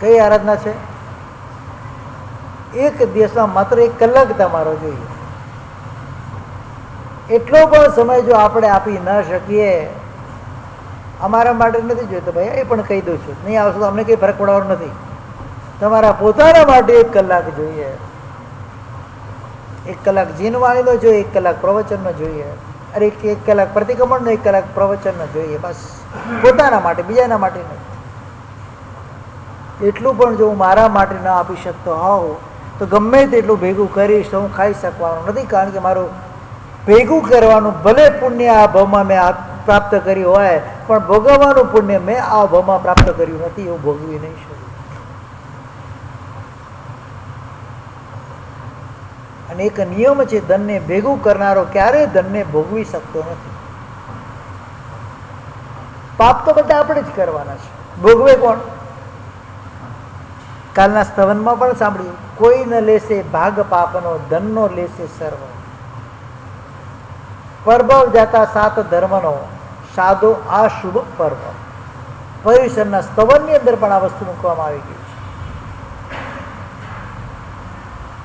કઈ આરાધના છે? એક દિવસમાં માત્ર 1 કલાક તમારો જોઈએ. એટલો પણ સમય જો આપણે આપી ન શકીએ, અમારા માટે નથી જોઈતો ભાઈ, એ પણ કહી દઉં છું, નહીં આવશે તો અમને કંઈ ફરક પડવાનો નથી. તમારા પોતાના માટે 1 કલાક જોઈએ. 1 કલાક જીનવાણીનો જોઈએ, 1 કલાક પ્રવચનનો જોઈએ, અરે 1 કલાક પ્રતિક્રમણનો, 1 કલાક પ્રવચનનો જોઈએ. બસ પોતાના માટે, બીજાના માટે નહીં. એટલું પણ જો હું મારા માટે ન આપી શકતો હોઉં તો ગમે તેટલું ભેગું કરીશ તો હું ખાઈ શકવાનું નથી. કારણ કે મારું ભેગું કરવાનું ભલે પુણ્ય આ ભાવમાં મેં પ્રાપ્ત કર્યું હોય, પણ ભોગવવાનું પુણ્ય મેં આ ભાવમાં પ્રાપ્ત કર્યું નથી, એવું ભોગવી નહીં શકું. અને એક નિયમ છે, ધનને ભેગું કરનારો ક્યારેય ધનને ભોગવી શકતો નથી. પાપ તો બધા આપણે જ કરવાના છે, ભોગવે કોણ? કાલના સ્તવનમાં પણ સાંભળ્યું, કોઈ ન લેશે ભાગ પાપનો, ધનનો લેશે સર્વ. પરભવ જાતા 7 ધર્મનો, સાધો આ શુભ પર્વ. પર્યુષણના સ્તવનની અંદર પણ આ વસ્તુ મૂકવામાં આવી ગઈ છે.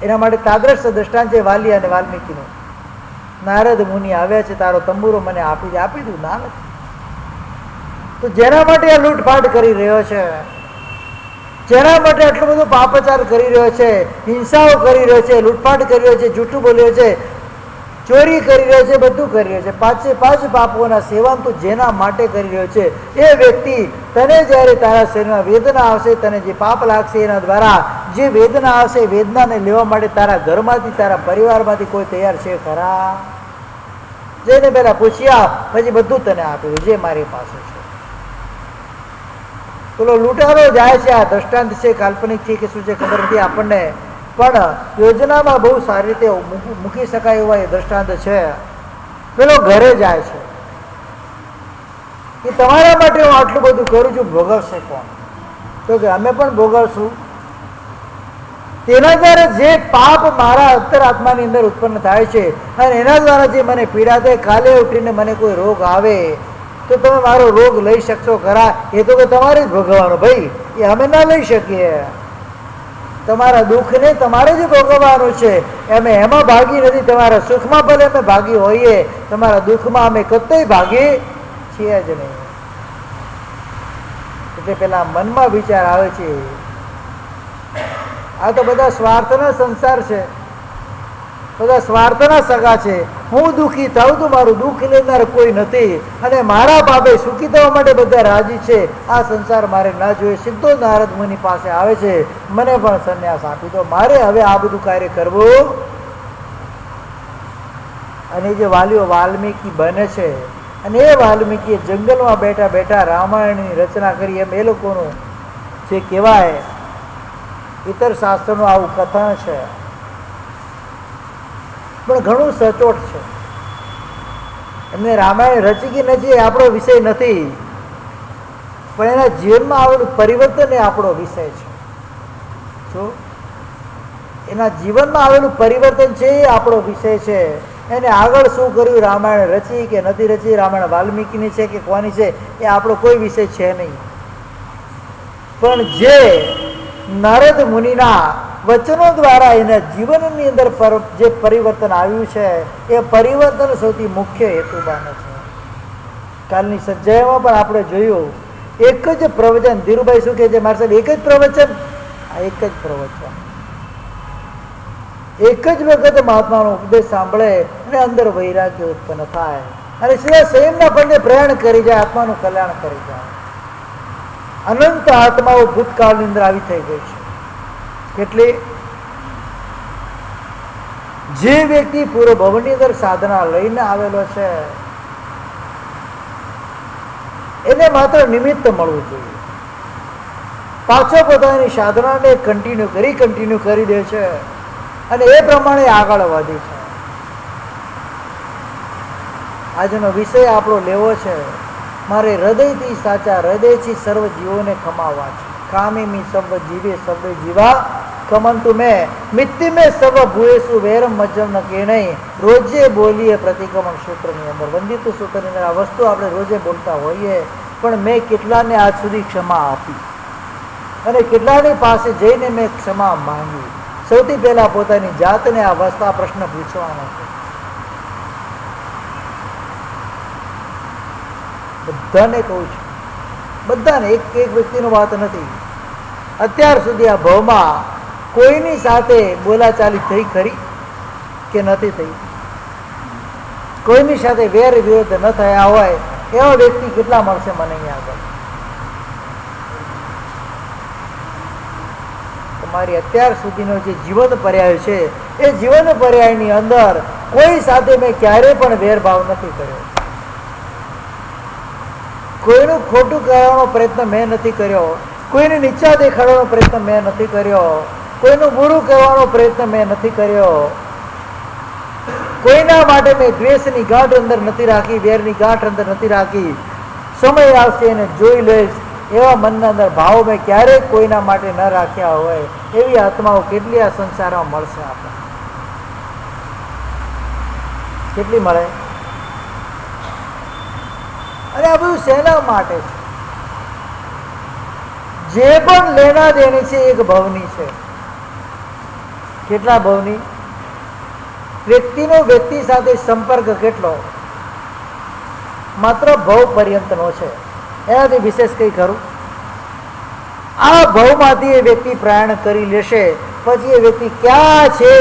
એના માટે તાદ્રશ દ્રષ્ટાંત છે વાલી અને વાલ્મીકીનું. નારદ મુનિ આવ્યા છે, તારો તંબુરો મને આપી દઉં? ના નથી. તો જેના માટે આ લૂંટફાટ કરી રહ્યો છે, જેના માટે આટલો બધો પાપાચાર કરી રહ્યો છે, હિંસાઓ કરી રહ્યો છે, લૂંટફાટ કરી રહ્યો છે, જૂઠું બોલ્યો છે, ચોરી કરી રહ્યો છે, બધું કરી રહ્યો છે, 5 પાપોના સેવન તું જેના માટે કરી રહ્યો છે, એ વ્યક્તિ તને જ્યારે તારા શરીરમાં વેદના આવશે, તને જે પાપ લાગશે એના દ્વારા જે વેદના આવશે, વેદનાને લેવા માટે તારા ઘરમાંથી, તારા પરિવારમાંથી કોઈ તૈયાર છે ખરા? જેને પહેલા પૂછ્યા પછી બધું તને આપ્યું જે મારી પાસે છે. પેલો લૂંટારો જાય છે, આ દ્રષ્ટાંત છે, કાલ્પનિક છે કે શું છે ખબર નથી આપણને, પણ યોજનામાં બહુ સારી રીતે મૂકી શકાય એવા એ દ્રષ્ટાંત છે. પેલો ઘરે જાય છે કે તમારા માટે હું આટલું બધું કરું છું, ભોગવશે કોણ? તો કે અમે પણ ભોગવશું. તેના દ્વારા જે પાપ મારા અંતરાત્માની અંદર ઉત્પન્ન થાય છે અને એના દ્વારા જે મને પીડા થાય, કાલે ઉઠીને મને કોઈ રોગ આવે તો તમે મારો રોગ લઈ શકશો ખરા? એ તો કે તમારે જ ભોગવવાનો ભાઈ, એ અમે ના લઈ શકીએ. તમારા દુઃખને તમારે જ ભોગવવાનું છે. અમે એમાં ભાગી નથી. તમારા સુખમાં ભલે અમે ભાગી હોઈએ, તમારા દુઃખમાં અમે કતઈ ભાગી છીએ જ નહીં. એટલે પેલા મનમાં વિચાર આવે છે, આ તો બધા સ્વાર્થના સંસાર છે, બધા સ્વાર્થના સગા છે. હું દુઃખી થાઉં તો મારું દુઃખ લેનાર કોઈ નથી, અને મારા બાબે સુખી થવા માટે બધા રાજી છે. આ સંસાર મારે ના જોઈએ. સીધો નારદ મુનિ પાસે આવે છે, મને પણ સંન્યાસ આપી દો, મારે હવે આ બધું કાર્ય કરવું. અને જે વાલીઓ વાલ્મીકી બને છે, અને એ વાલ્મીકીએ જંગલમાં બેઠા બેઠા રામાયણની રચના કરી, એમ એ લોકોનું જે કહેવાય ઇતર શાસ્ત્રનું આવું કથન છે, પણ ઘણું સચોટ છે. એમને રામાયણ રચી કે નથી એ આપણો વિષય નથી, પણ એના જીવનમાં આવેલું પરિવર્તન એ આપણો વિષય છે. જો એના જીવનમાં આવેલું પરિવર્તન છે એ આપણો વિષય છે. એને આગળ શું કર્યું, રામાયણ રચી કે નથી રચી, રામાયણ વાલ્મીકીની છે કે કોની છે, એ આપણો કોઈ વિષય છે નહીં. પણ જે નારદ મુનિના વચનો દ્વારા એના જીવનની અંદર જે પરિવર્તન આવ્યું છે, એ પરિવર્તન સૌથી મુખ્ય હેતુબાન છે. કાલની સજ્જામાં પણ આપણે જોયું, એક જ પ્રવચન, ધીરુભાઈ શું કહે છે મારી સાહેબ, એક જ પ્રવચન, એક જ પ્રવચન, એક જ વખત મહાત્માનો ઉપદેશ સાંભળે અને અંદર વૈરાગ્ય ઉત્પન્ન થાય, અને સીધા સંયમના પંડે પ્રયાણ કરી જાય, આત્માનું કલ્યાણ કરી જાય. અનંત આત્માઓ ભૂતકાળની અંદર આવી થઈ ગઈ છે. કેટલી? જે વ્યક્તિ પૂરો ભવનની અંદર સાધના લઈને આવેલો છે, એને માત્ર નિમિત્ત મળવું જોઈએ. પાછો પોતાની સાધનાને કન્ટિન્યુ કરી દે છે, અને એ પ્રમાણે આગળ વધે છે. આજનો વિષય આપણો લેવો છે, મારે હૃદયથી સાચા હૃદયથી સર્વ જીવોને ખમાવવા છે. કામિમી સર્વ જીવે સર્વે જીવા કમંતુ મેં મિત્તિ મેં સર્વ ભૂએસુ વેરમ મજ્જમ ન કે નહીં. રોજે બોલીએ પ્રતિક્રમણ સૂત્રની અંદર, વંદિત સૂત્રની અંદર આ વસ્તુ આપણે રોજે બોલતા હોઈએ, પણ મેં કેટલાને આજ સુધી ક્ષમા આપી, અને કેટલાની પાસે જઈને મેં ક્ષમા માંગી. સૌથી પહેલા પોતાની જાતને આ વસ્તા પ્રશ્ન પૂછવાનો છે. બધાને કહું છું, બધાને, એક એક વ્યક્તિની વાત નથી. અત્યાર સુધી આ ભાવમાં કોઈની સાથે બોલાચાલી થઈ ખરી કે નથી થઈ? કોઈની સાથે વેર વિરોધ ન થયા હોય એવા વ્યક્તિ કેટલા મળશે મને અહીંયા આગળ? તમારી અત્યાર સુધીનો જે જીવન પર્યાય છે, એ જીવન પર્યાયની અંદર કોઈ સાથે મેં ક્યારેય પણ વેરભાવ નથી કર્યો. કોઈનું ખોટું કરવાનો પ્રયત્ન મેં નથી કર્યો, કોઈને નીચા દેખાડવાનો પ્રયત્ન મેં નથી કર્યો, કોઈનું બુરું કરવાનો પ્રયત્ન મેં નથી કર્યો. કોઈના માટે મેં દ્વેષની ગાંઠ અંદર નથી રાખી, વેરની ગાંઠ અંદર નથી રાખી. સમય આવશે એને જોઈ લઈશ એવા મનના અંદર ભાવ મેં ક્યારેય કોઈના માટે ન રાખ્યા હોય એવી આત્માઓ કેટલી આ સંસારમાં મળશે? આપણે કેટલી મળે? અને આ બધું શેના માટે છે? જે પણ લેના દેણી છે એક ભવની છે. કેટલા ભવની? વ્યક્તિનો વ્યક્તિ સાથે સંપર્ક કેટલો? માત્ર ભવ પર્યંતનો છે, એનાથી વિશેષ કંઈ ખરું? આ ભવમાંથી એ વ્યક્તિ પ્રયાણ કરી લેશે, પછી એ વ્યક્તિ ક્યાં છે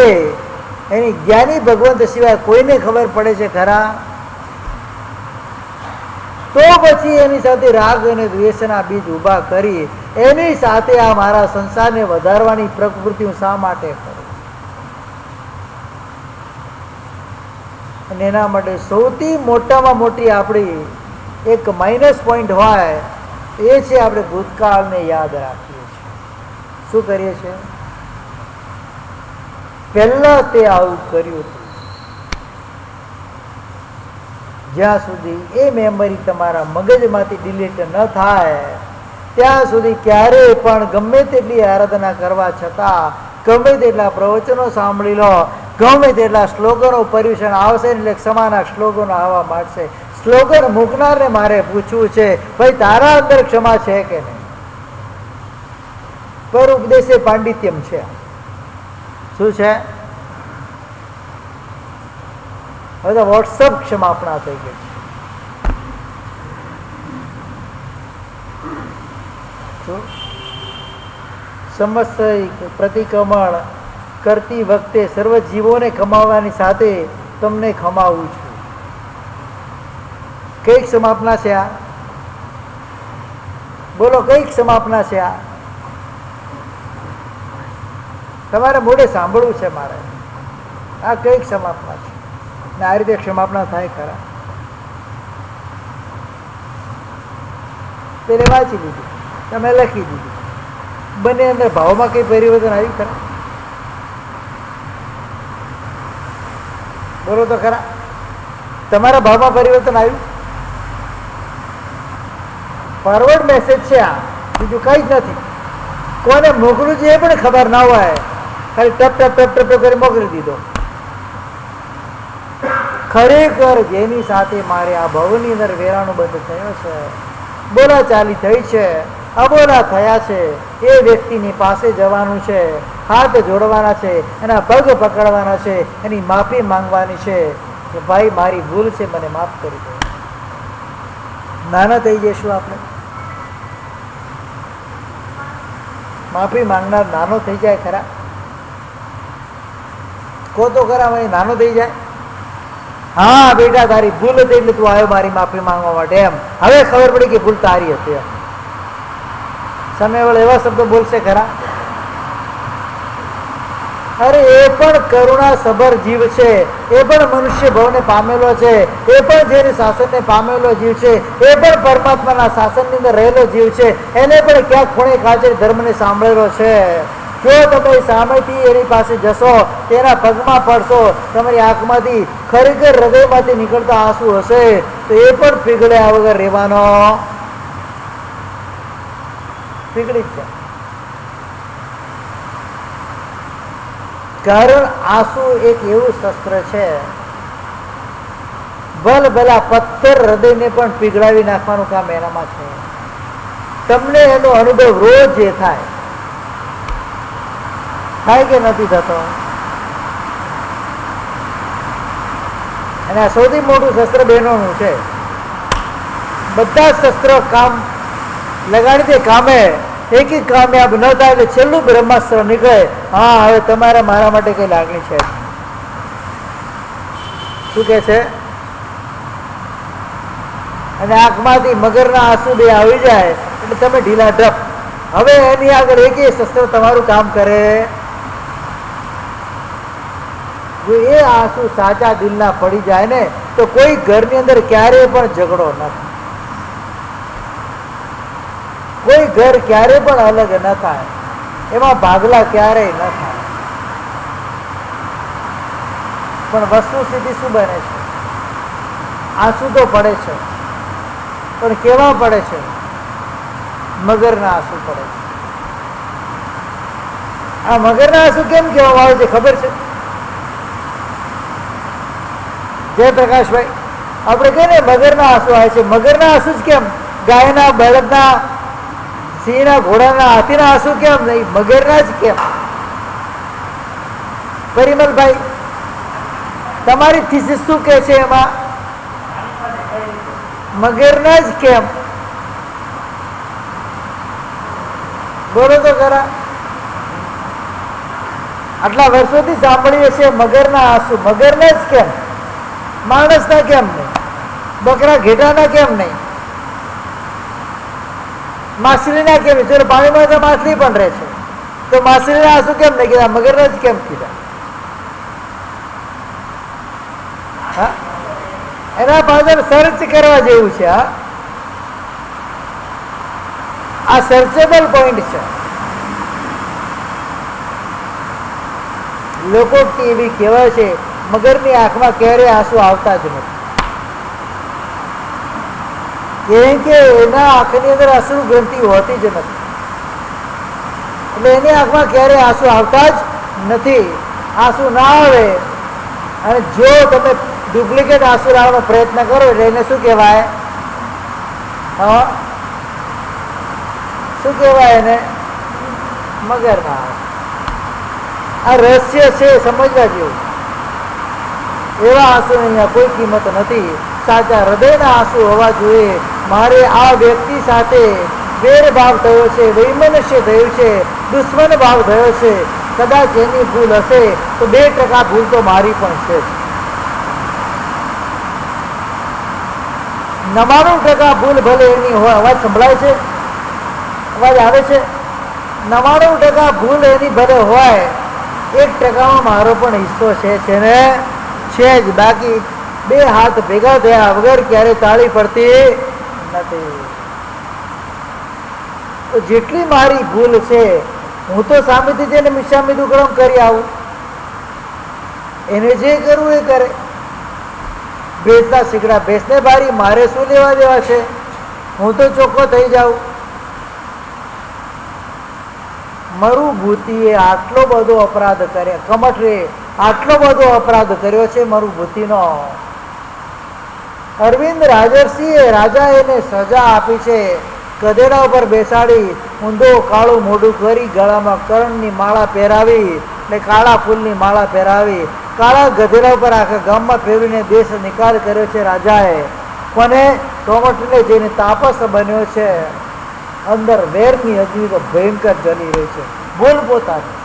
એની જ્ઞાની ભગવંત સિવાય કોઈને ખબર પડે છે ખરા? તો પછી એની સાથે રાગ અને દ્વેષના બીજ ઊભા કરી એની સાથે આ મારા સંસારને વધારવાની પ્રવૃત્તિ હું શા માટે કરું? અને એના માટે સૌથી મોટામાં મોટી આપણી એક માઇનસ પોઈન્ટ હોય એ છે આપણે ભૂતકાળને યાદ રાખીએ છીએ. શું કરીએ છીએ? પહેલા તે આવું કર્યું હતું. જ્યાં સુધી એ મેમરી તમારા મગજમાંથી ડિલીટ ન થાય ત્યાં સુધી ક્યારેય પણ ગમે તેટલી આરાધના કરવા છતાં, ગમે તેટલા પ્રવચનો સાંભળી લો, ગમે તેટલા શ્લોકનો પર્યુષણ આવશે એટલે ક્ષમાના શ્લોકનો આવવા માંડશે. સ્લોગન મૂકનારને મારે પૂછવું છે, ભાઈ તારા અંદર ક્ષમા છે કે નહીં? પર ઉપદેશે પાંડિત્યમ છે. શું છે? હવે તો વોટ્સઅપ ક્ષમાપણા થઈ ગઈ છે. સમસ્ત પ્રતિક્રમણ કરતી વખતે સર્વ જીવોને ખમાવવાની સાથે તમને ખમાવું છું. કઈક સમાપના છે આ? બોલો, કઈક સમાપના છે આ? તમારે મોઢે સાંભળવું છે મારે. આ કઈક સમાપના છે ને આ રીતે ક્ષમાપના થાય ખરા? તેને વાંચી લીધી, તમે લખી દીધી, બંને અંદર ભાવમાં કઈ પરિવર્તન આવ્યું ખરા? બોલો તો ખરા, તમારા ભાવમાં પરિવર્તન આવ્યું? ફોરવર્ડ મેસેજ છે આ, બીજું કઈ જ નથી. કોને મોકલું છે એ પણ ખબર ના હોય, ખાલી ટપ ટપ ટપ ટપ કરી મોકલી દીધો. ખરેખર જેની સાથે મારે આ ભવની અંદર વેરાનો બંધ થયો છે, બોલાચાલી થઈ છે, અબોલા થયા છે, એ વ્યક્તિની પાસે જવાનું છે, હાથ જોડવાના છે, એના પગ પકડવાના છે, એની માફી માંગવાની છે કે ભાઈ મારી ભૂલ છે, મને માફ કરી દો. નાના થઈ જઈશું આપણે? માફી માંગનાર નાનો થઈ જાય ખરા? કો તો ખરા ભાઈ, નાનો થઈ જાય. હા બેટા, તારી ભૂલ હતી એટલે તું આવ્યો મારી માફી માંગવા માટે, એમ હવે ખબર પડી કે ભૂલ તારી હતી. સામેવાળો એવા શબ્દો બોલશે ખરા? અરે એ પણ કરુણા સભર જીવ છે, એ પણ મનુષ્ય ભવને પામેલો છે, એ પણ જેની શાસનને પામેલો જીવ છે, એ પણ પરમાત્માના શાસનની અંદર રહેલો જીવ છે, એને પણ ક્યાંક ખૂણે ખાંચે ધર્મને સાંભળેલો છે. જો તમે સામેથી એની પાસે જશો, તેના પગમાં પડશો, તમારી આંખમાંથી ખરેખર હૃદયમાંથી નીકળતા આંસુ હશે તો એ પણ પીગળ્યા વગર રહેવાનો પીગળી જ જાય. કારણ આંસુ એક એવું શસ્ત્ર છે, ભલા પથ્થર હૃદયને પણ પીગળાવી નાખવાનું કામ એનામાં છે. તમને એનો અનુભવ રોજ એ થાય કે નથી થતો? અને આ સૌથી મોટું શસ્ત્ર બહેનોનું છે. બધા શસ્ત્રો કામ લગાડી દે કામે, એક કામયાબ ન થાય એટલે છેલ્લું બ્રહ્માસ્ત્ર નીકળે. હા, હવે તમારે મારા માટે કઈ લાગણી છે? શું કે છે? અને આંખમાંથી મગરના આંસુ બે આવી જાય એટલે તમે ઢીલા ઢપ. હવે એની આગળ એક શસ્ત્ર તમારું કામ કરે. જો એ આંસુ સાચા દિલના પડી જાય ને તો કોઈ ઘરની અંદર ક્યારેય પણ ઝઘડો ન થાય, કોઈ ઘર ક્યારે પણ અલગ ન થાય, એમાં ભાગલા ક્યારેય ન થાય. પણ વસ્તુ સીધી શું બને છે? આંસુ તો પડે છે, પણ કેવા પડે છે? મગરના આંસુ પડે છે. આ મગરના આંસુ કેમ કહેવામાં આવે છે ખબર છે? જયપ્રકાશભાઈ, આપણે કહીએ ને મગરના આંસુ આવે છે, મગરના આંસુ જ કેમ? ગાયના, બળદના, સિંહના, ઘોડાના, હાથીના આંસુ કેમ નહીં? મગરના જ કેમ? પરિમલભાઈ, તમારી થીસીસ શું કે છે એમાં? મગરના જ કેમ? બોલો તો ખરા. આટલા વર્ષોથી સાંભળીએ છીએ મગરના આંસુ, મગરના જ કેમ? માણસના કેમ નહીં? બકરા ઘેટાના કેમ નહીં? માછલીના કેમ? ચલો પાણીમાં તો માછલી પણ રહે છે, તો માછલીના આંસુ કેમ નહીં કીધા? મગરના જ કેમ કીધા? હા, એના પાછળ સર્ચ કરવા જેવું છે. હા, આ સર્ચેબલ પોઈન્ટ છે. લોકો એવી કહેવાય છે મગરની આંખમાં ક્યારેય આંસુ આવતા જ નથી, કેમ કે એના આંખની અંદર અશ્રુ ગ્રંથિ હોતી જ નથી, એટલે એની આંખમાં ક્યારેય આંસુ આવતા જ નથી. આંસુ ના આવે અને જો તમે ડુપ્લિકેટ આંસુ લાવવાનો પ્રયત્ન કરો એટલે એને શું કહેવાય? હા, શું કહેવાય એને? મગર ના આવે. આ રહસ્ય છે, સમજવા જેવું. એવા આંસુ અહીંયા કોઈ કિંમત નથી. સાચા હૃદયના આંસુ હોવા જોઈએ. મારે આ વ્યક્તિ સાથે વેરભાવ થયો છે, વૈમનસ્ય થયું છે, દુશ્મન ભાવ થયો છે. કદાચ એની ભૂલ હશે તો 2% ભૂલ તો મારી પણ છે. 99% ભૂલ ભલે એની હોય. અવાજ સંભળાય છે? અવાજ આવે છે? 99% ભૂલ એની ભલે હોય, 1%માં મારો પણ હિસ્સો છે ને છે જ. બાકી 2 હાથ ભેગા થયા વગર ક્યારે તાળી પડતી નથી. તો જેટલી મારી ભૂલ છે, હું તો સામેથી જઈને મિશામી દુકડમ કરી આવું. એને જે કરવું એ કરે. ભેંસના શીકડા ભેંસને બારી, મારે શું લેવા દેવા છે? હું તો ચોખ્ખો થઈ જાઉં. મરુભૂતિએ આટલો બધો અપરાધ કર્યો, કમઠરે આટલો બધો અપરાધ કર્યો છે મરુભૂતિનો. અરવિંદ રાજર્ષિએ રાજા એને સજા આપી છે. ગધેડા ઉપર બેસાડી, ઊંધો કાળું મોઢું કરી, ગળામાં કરણની માળા પહેરાવી, એટલે કાળા ફૂલની માળા પહેરાવી, કાળા ગધેડા ઉપર આખા ગામમાં ફેરવીને દેશ નિકાલ કર્યો છે રાજાએ. કોને? કમઠને જઈને તાપસ બન્યો છે. અંદર વેરની અગ્નિ તો ભયંકર જલી રહી છે. ભૂલ પોતાની.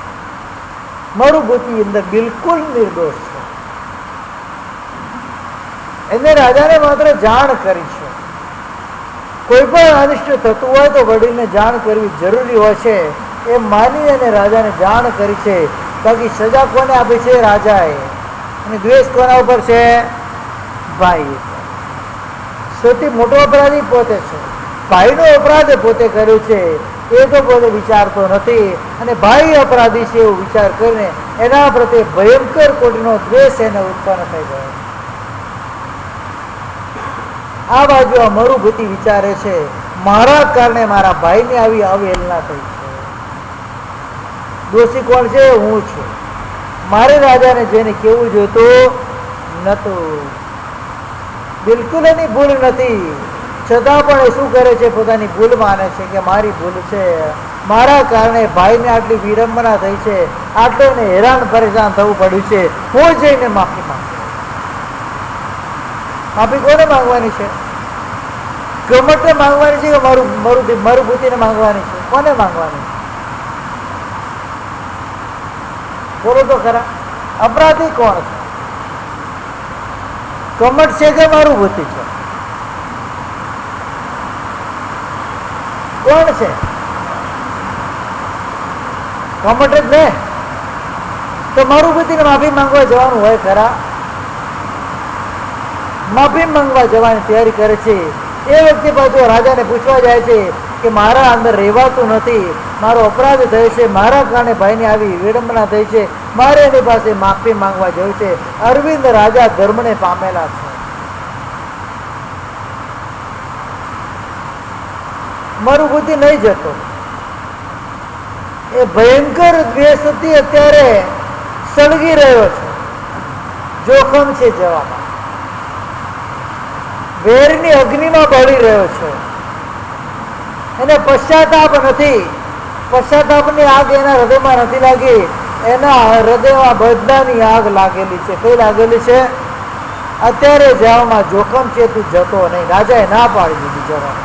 મરુભૂતિ અંદર બિલકુલ નિર્દોષ છે. એને રાજાને માત્ર જાણ કરી છે. કોઈ પણ અનિષ્ટ થતું હોય તો વડીલને જાણ કરવી જરૂરી હોય છે, એ માની અને રાજાને જાણ કરી છે. બાકી સજા કોને આપી છે? રાજાએ. અને દ્વેષ કોના ઉપર છે? ભાઈ. સૌથી મોટો અપરાધી પોતે છે. ભાઈનો અપરાધ પોતે કર્યો છે, એ તો પોતે વિચારતો નથી. અને ભાઈ અપરાધી છે એવું વિચાર કરીને એના પ્રત્યે ભયંકર કોટીનો દ્વેષ એને ઉત્પન્ન થઈ ગયો. આ બાજુ આ મરુભૂતિ વિચારે છે, મારા કારણે મારા ભાઈને આવી અવહેલના થઈ છે. દોષી કોણ છે? હું છું. મારે રાજાને જેને કેવું જોઈતું નતું. બિલકુલ એની ભૂલ નથી, છતાં પણ એ શું કરે છે? પોતાની ભૂલ માને છે કે મારી ભૂલ છે, મારા કારણે ભાઈને આટલી વિડંબના થઈ છે, આટલું એને હેરાન પરેશાન થવું પડ્યું છે. હું જઈને માફી માંગુ. માફી કોને માંગવાની છે? કમઠને માંગવાની છે કે મરુભૂતિને માંગવાની છે? કોને માંગવાની છે? બોલો તો ખરા. અપરાધી કોણ છે? કમઠ છે કે મરુભૂતિ છે? કોણ છે? કમઠ જ ને. તો મરુભૂતિને માફી માંગવા જવાનું હોય ખરા? માફી માંગવા જવાની તૈયારી કરે છે. એ વ્યક્તિ પાછો રાજાને પૂછવા જાય છે કે મારા અંદર રહેવાતું નથી, મારો અપરાધ થયો છે, મારા કારણે ભાઈને આવી વિડંબના થઈ છે, મારે એની પાસે માફી માંગવા જવું છે. અરવિંદ રાજા ધર્મને પામેલા છે. મરુભૂતિ નહીં જતો. એ ભયંકર દ્વેષથી અત્યારે સળગી રહ્યો છે. જોખમ છે જવામાં. વેરની અગ્નિમાં બળી રહ્યો છે. એને પશ્ચાતાપ નથી. પશ્ચાતાપની આગ એના હૃદયમાં નથી લાગી. એના હૃદયમાં બદલાની આગ લાગેલી છે. કઈ લાગેલી છે? અત્યારે જવામાં જોખમ છે, તું જતો નહીં. રાજાએ ના પાડી દીધી જવાનું.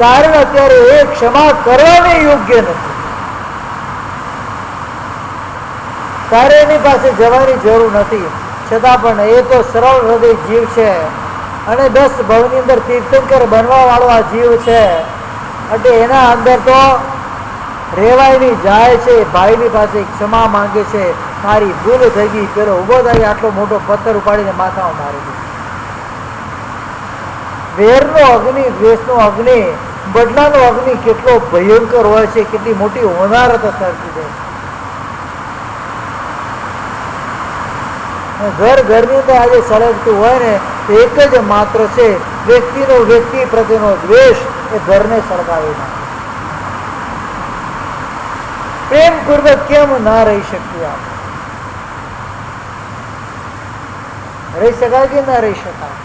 કારણ અત્યારે એ ક્ષમા કરવાની યોગ્ય નથી. તારે એની પાસે જવાની જરૂર નથી. છતાં પણ એ તો સરળ હૃદય જીવ છે અને 10 ભવની અંદર તીર્થંકર બનવા વાળો આ જીવ છે. એટલે એના અંદર તો રેવાય નહીં, જાય છે. ભાઈની પાસે ક્ષમા માંગે છે, મારી ભૂલ થઈ ગઈ. પેલો ઉભો થાય, આટલો મોટો પથ્થર ઉપાડીને માથામાં મારી દીધો. વેરનો અગ્નિ, દ્વેષનો અગ્નિ, બદલાનો અગ્નિ કેટલો ભયંકર હોય છે, કેટલી મોટી હોનારત સર્જી દે. ઘરની અંદર આજે સળગતું હોય ને તો એક જ માત્ર છે, વ્યક્તિનો વ્યક્તિ પ્રત્યેનો દ્વેષ એ ઘરને સળગાવી નાખે. પ્રેમપૂર્વક કેમ ના રહી શકીએ આપણે? રહી શકાય કે ના રહી શકાય?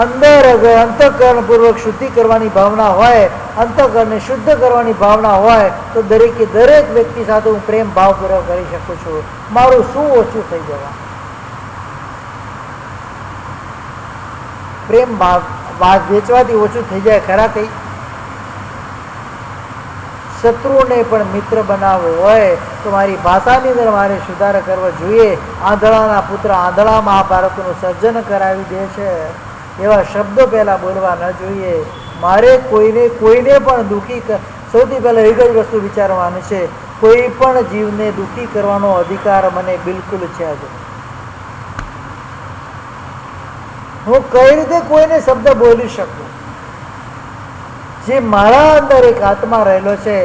અંદર અંતઃકરણ પૂર્વક શુદ્ધિ કરવાની ભાવના હોય અંતઃકરણને શુદ્ધ કરવાની ભાવના હોય તો દરેકે દરેક વ્યક્તિ સાથે હું પ્રેમ ભાવપૂર્વક કરી શકું છું. મારું શું ઓછું થઈ જવા? પ્રેમ ભાવ વેચવાથી ઓછું થઈ જાય ખરા? કઈ શત્રુને પણ મિત્ર બનાવવો હોય તો મારી ભાષાની અંદર મારે સુધાર કરવો જોઈએ. આંધળાના પુત્ર આંધળા મહાભારતનું સર્જન કરાવી દે છે એવા શબ્દો પહેલાં બોલવા ન જોઈએ. મારે કોઈને પણ દુઃખી સૌથી પહેલાં એક જ વસ્તુ વિચારવાની છે, કોઈ પણ જીવને દુઃખી કરવાનો અધિકાર મને બિલકુલ છે જ. હું કઈ રીતે કોઈને શબ્દ બોલી શકું? જે મારા અંદર એક આત્મા રહેલો છે,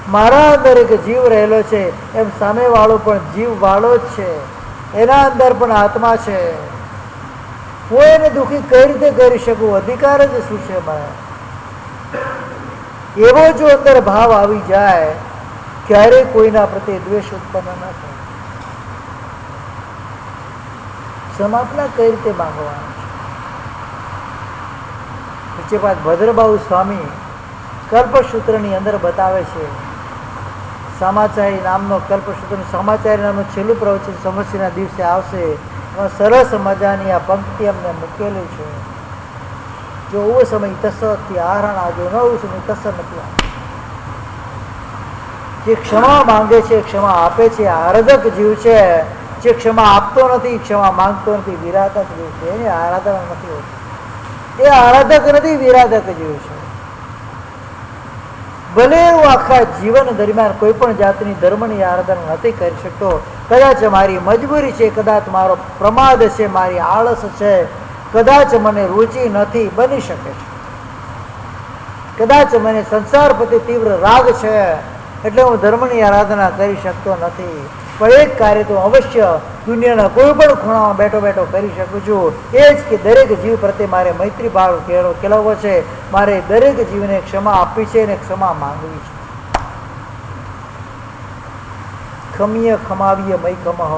મારા અંદર એક જીવ રહેલો છે, એમ સામેવાળો પણ જીવ વાળો જ છે, એના અંદર પણ આત્મા છે. હું એને દુઃખી કઈ રીતે કરી શકું? અધિકાર જ શું છે મને? એવો જો અંદર ભાવ આવી જાય, ક્યારેય કોઈના પ્રત્યે દ્વેષ ઉત્પન્ન ન થાય. ક્ષમાપના કઈ રીતે માંગવાની છે? પૂજ્યપાદ ભદ્રબાહુ સ્વામી કલ્પસૂત્રની અંદર બતાવે છે. સમાચારી નામનો કલ્પસૂત્રનું સમાચારી નામનું છેલ્લું પ્રવચન સમસ્યાના દિવસે આવશે. એમાં સરસ મજાની આ પંક્તિ અમને મૂકેલી છે. જો ઓ સમય તસથી આહરણા, જો નવું સમય તસ નથી. જે ક્ષમા માંગે છે, ક્ષમા આપે છે, આરાધક જીવ છે. જે ક્ષમા આપતો નથી, ક્ષમા માંગતો નથી, વિરાધક જીવ છે. એની આરાધના નથી હોતી. એ આરાધક નથી, વિરાધક જીવ છે. ભલે હું આખા જીવન દરમિયાન કોઈ પણ જાતની ધર્મની આરાધના નથી કરી શકતો, કદાચ મારી મજબૂરી છે, કદાચ મારો પ્રમાદ છે, મારી આળસ છે, કદાચ મને રુચિ નથી, બની શકે છે. કદાચ મને સંસાર પ્રત્યે તીવ્ર રાગ છે એટલે હું ધર્મની આરાધના કરી શકતો નથી. પણ એક કાર્ય તો અવશ્ય દુનિયાના કોઈ પણ ખૂણામાં બેઠો બેઠો કરી શકું છું. એ જ કે દરેક જીવ પ્રત્યે મારે મૈત્રી ભાવ કેળવવો છે. મારે દરેક જીવને ક્ષમા આપવી છે અને ક્ષમા માંગવી છે. ખમીય ખમાવીય મય ખમહ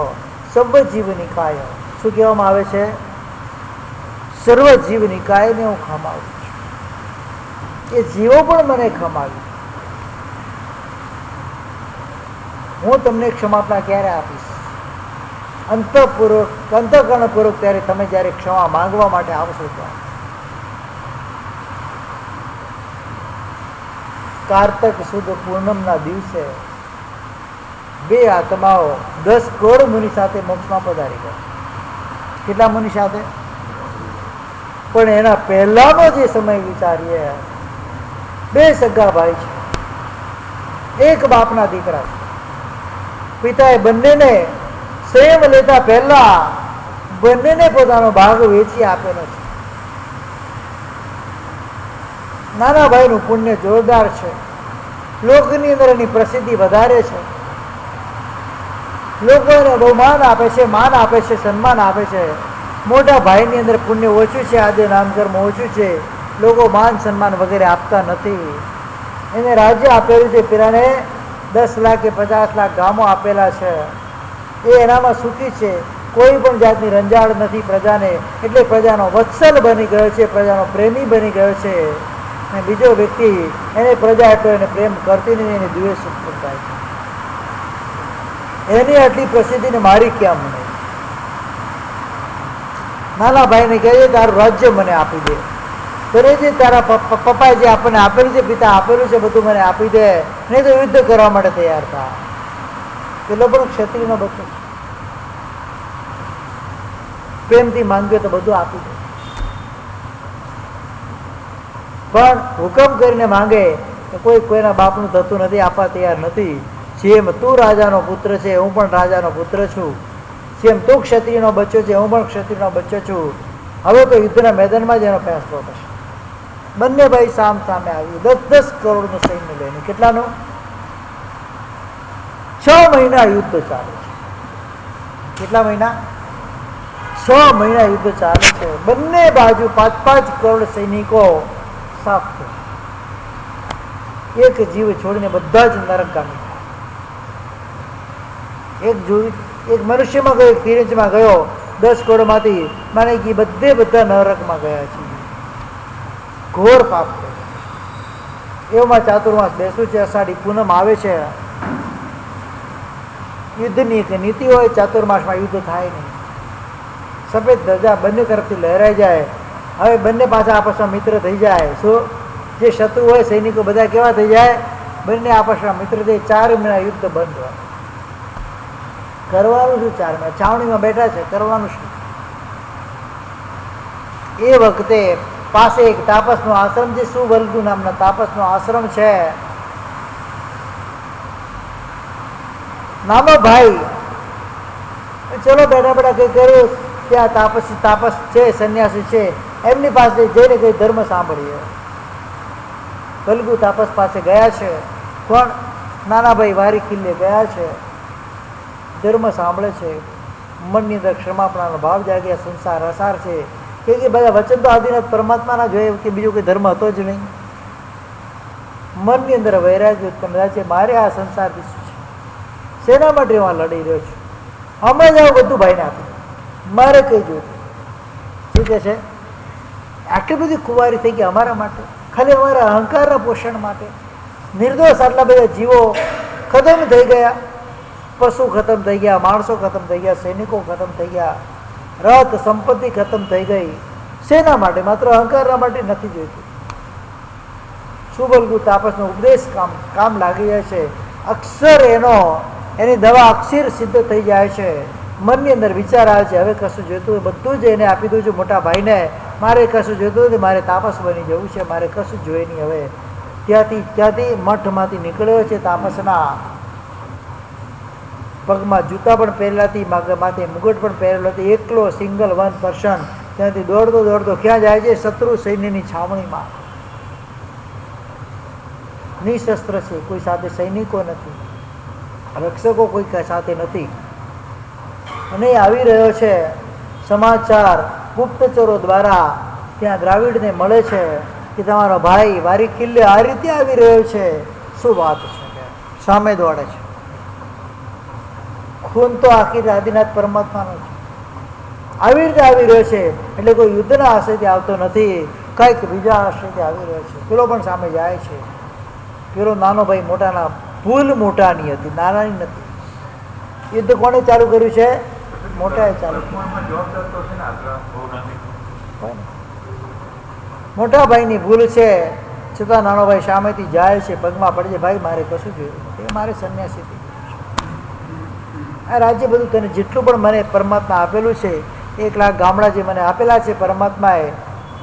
સર્વ જીવ નિકાય. શું કહેવામાં આવે છે? સર્વ જીવ નિકાયને હું ખમાવું છું. એ જીવો પણ મને ખમાવી. હું તમને ક્ષમાપના ક્યારે આપીશ? અંતઃકરણપૂર્વક ત્યારે તમે જ્યારે ક્ષમા માંગવા માટે આવશો ત્યારે. કારતક સુદ પૂનમના દિવસે બે આત્માઓ 10 કરોડ મુનિ સાથે મોક્ષમાં પધારી ગયા. કેટલા મુનિ સાથે? પણ એના પહેલાનો જે સમય વિચારીએ, બે સગા ભાઈ છે, એક બાપના દીકરા છે. પિતાએ બંનેને સંયમ લેતા પહેલા બંનેને પોતાનો ભાગ વેચી આપેલો છે. નાના ભાઈનું પુણ્ય જોરદાર છે. લોકની અંદર એની પ્રસિદ્ધિ વધારે છે. લોકો એને બહુ માન આપે છે, માન આપે છે, સન્માન આપે છે. મોટા ભાઈની અંદર પુણ્ય ઓછું છે, આજે નામકર્મ ઓછું છે, લોકો માન સન્માન વગેરે આપતા નથી. એને રાજ્ય આપેલું છે, પેલાને 10 લાખ કે 50 લાખ ગામો આપેલા છે. એ એનામાં સુખી છે, કોઈ પણ જાતની રંજાડ નથી પ્રજાને. એટલે પ્રજાનો વત્સલ બની ગયો છે, પ્રજાનો પ્રેમી બની ગયો છે. અને બીજો વ્યક્તિ એને પ્રજા એટલો એને પ્રેમ કરતી નહીં, એને દ્વેષ ઉત્પન્ન થાય છે. એની આટલી પ્રસિદ્ધિને મારી ક્યાં મને? નાના ભાઈને કહે છે તારું રાજ્ય મને આપી દે. કરે છે તારા પપ્પાએ જે આપણને આપેલું છે, પિતા આપેલું છે, બધું મને આપી દે, નહીં તો યુદ્ધ કરવા માટે તૈયાર થા. પેલો પણ ક્ષત્રિયનો બચ્ચો છે. પ્રેમથી માંગ્યો તો બધું આપી દે. પણ હુકમ કરીને માંગે તો કોઈના બાપનું થતું નથી, આપવા તૈયાર નથી. જેમ તું રાજાનો પુત્ર છે, હું પણ રાજાનો પુત્ર છું. જેમ તું ક્ષત્રિયનો બચ્ચો છે, હું પણ ક્ષત્રિયનો બચ્ચો છું. હવે તો યુદ્ધના મેદાનમાં જ એનો ફેસલો થશે. બંને ભાઈ સામ સામે આવ્યું, 10 કરોડનું સૈન્ય લઈને. કેટલાનું? 6 મહિના યુદ્ધ ચાલે છે. કેટલા મહિના? 6 મહિના યુદ્ધ ચાલે છે. બંને બાજુ 5-5 કરોડ સૈનિકો સાફ છે. એક જીવ છોડીને બધા જ નરકગામી. એક મનુષ્યમાં ગયો, એક તિરંજમાં ગયો. 10 કરોડમાંથી માને કે બધા નરકમાં ગયા છે. ઘોર પાપ છે. એવામાં ચાતુર્માસ બેસું છે, અષાઢી પૂનમ આવે છે. યુદ્ધની નીતિ હોય, ચાતુર્માસમાં યુદ્ધ થાય નહીં. સફેદ ધજા બંને તરફથી લહેરાઈ જાય. હવે બંને પાછા આપસમાં મિત્ર થઈ જાય. શું? જે શત્રુ હોય સૈનિકો બધા કેવા થઈ જાય? બંને આપસમાં મિત્ર થઈ 4 મહિના યુદ્ધ બંધ હોય. કરવાનું શું? 4 મહિના છાવણીમાં બેઠા છે, કરવાનું શું? એ વખતે પાસે એક તાપસનો આશ્રમ છે, સુવલ્ગુ નામના તાપસનો આશ્રમ છે. નાનો ભાઈ ચલો બેઠા બેઠા કઈ કર્યું. ત્યાં તાપસ છે, સંન્યાસી છે, એમની પાસે જઈને કઈ ધર્મ સાંભળીએ. વલ્ગુ તાપસ પાસે ગયા છે. પણ નાના ભાઈ વારી કિલ્લે ગયા છે, ધર્મ સાંભળે છે. મનની અંદર ક્ષમાપણાનો ભાવ જાગ્યા. સંસાર અસાર છે કે બધા વચન તો આદિનાથ પરમાત્માના જોઈએ કે બીજો કોઈ ધર્મ હતો જ નહીં. મનની અંદર વૈરાગ્ય ઉત્પન્ન થાય છે. મારે આ સંસારથી શું છે? શેના માટે હું લડી રહ્યો છું? અમે જ આવું બધું ભાઈને આપી, મારે કઈ જોયું? શું કે છે? આટલી બધી કુંવારી થઈ ગઈ અમારા માટે, ખાલી અમારા અહંકારના પોષણ માટે. નિર્દોષ આટલા બધા જીવો ખતમ થઈ ગયા. પશુ ખતમ થઈ ગયા, માણસો ખતમ થઈ ગયા, સૈનિકો ખતમ થઈ ગયા, રથ સંપત્તિ ખતમ થઈ ગઈ. શેના માટે? માત્ર અહંકારના માટે નથી જોઈતું. સુવલ્ગુ તાપસનો ઉપદેશ કામ લાગી જાય છે. અક્ષર એની દવા અક્ષર સિદ્ધ થઈ જાય છે. મનની અંદર વિચાર આવે છે, હવે કશું જોઈતું બધું જ એને આપી દઉં છું મોટા ભાઈને. મારે કશું જોઈતું નથી, મારે તાપસ બની જવું છે, મારે કશું જોઈએ નહીં. હવે ત્યાંથી મઠમાંથી નીકળ્યો છે. તાપસના પગમાં જૂતા પણ પહેરેલા હતી, માથે મુગટ પણ પહેરેલો હતો. એકલો સિંગલ 1 પર્સન ત્યાંથી દોડતો દોડતો ક્યાં જાય છે? શત્રુ સૈન્યની છાવણીમાં. નિશસ્ત્ર છે, કોઈ સાથે સૈનિકો નથી, રક્ષકો કોઈ સાથે નથી. અને આવી રહ્યો છે. સમાચાર ગુપ્તચરો દ્વારા ત્યાં દ્રાવિડને મળે છે કે તમારો ભાઈ વારી કિલ્લે આ રીતે આવી રહ્યો છે. શું વાત છે? સામે દોડે છે. ખૂન તો આખી આદિનાથ પરમાત્માનો છે. આવી રીતે આવી રહ્યો છે એટલે કોઈ યુદ્ધના આશયથી આવતો નથી, કંઈક બીજા આશયથી આવી રહ્યો છે. પેલો પણ સામે જાય છે. પેલો નાનો ભાઈ મોટાના ભૂલ મોટાની હતી, નાનાની નથી. યુદ્ધ કોણે ચાલુ કર્યું છે? મોટાએ ચાલુ કર્યું. મોટા ભાઈની ભૂલ છે છતાં નાનો ભાઈ સામેથી જાય છે, પગમાં પડે છે. ભાઈ મારે કશું જોયું, એ મારે સંન્યાસી થઈ ગયું છે. આ રાજ્ય બધું તને જેટલું પણ મને પરમાત્મા આપેલું છે, 1 લાખ ગામડા જે મને આપેલા છે પરમાત્માએ,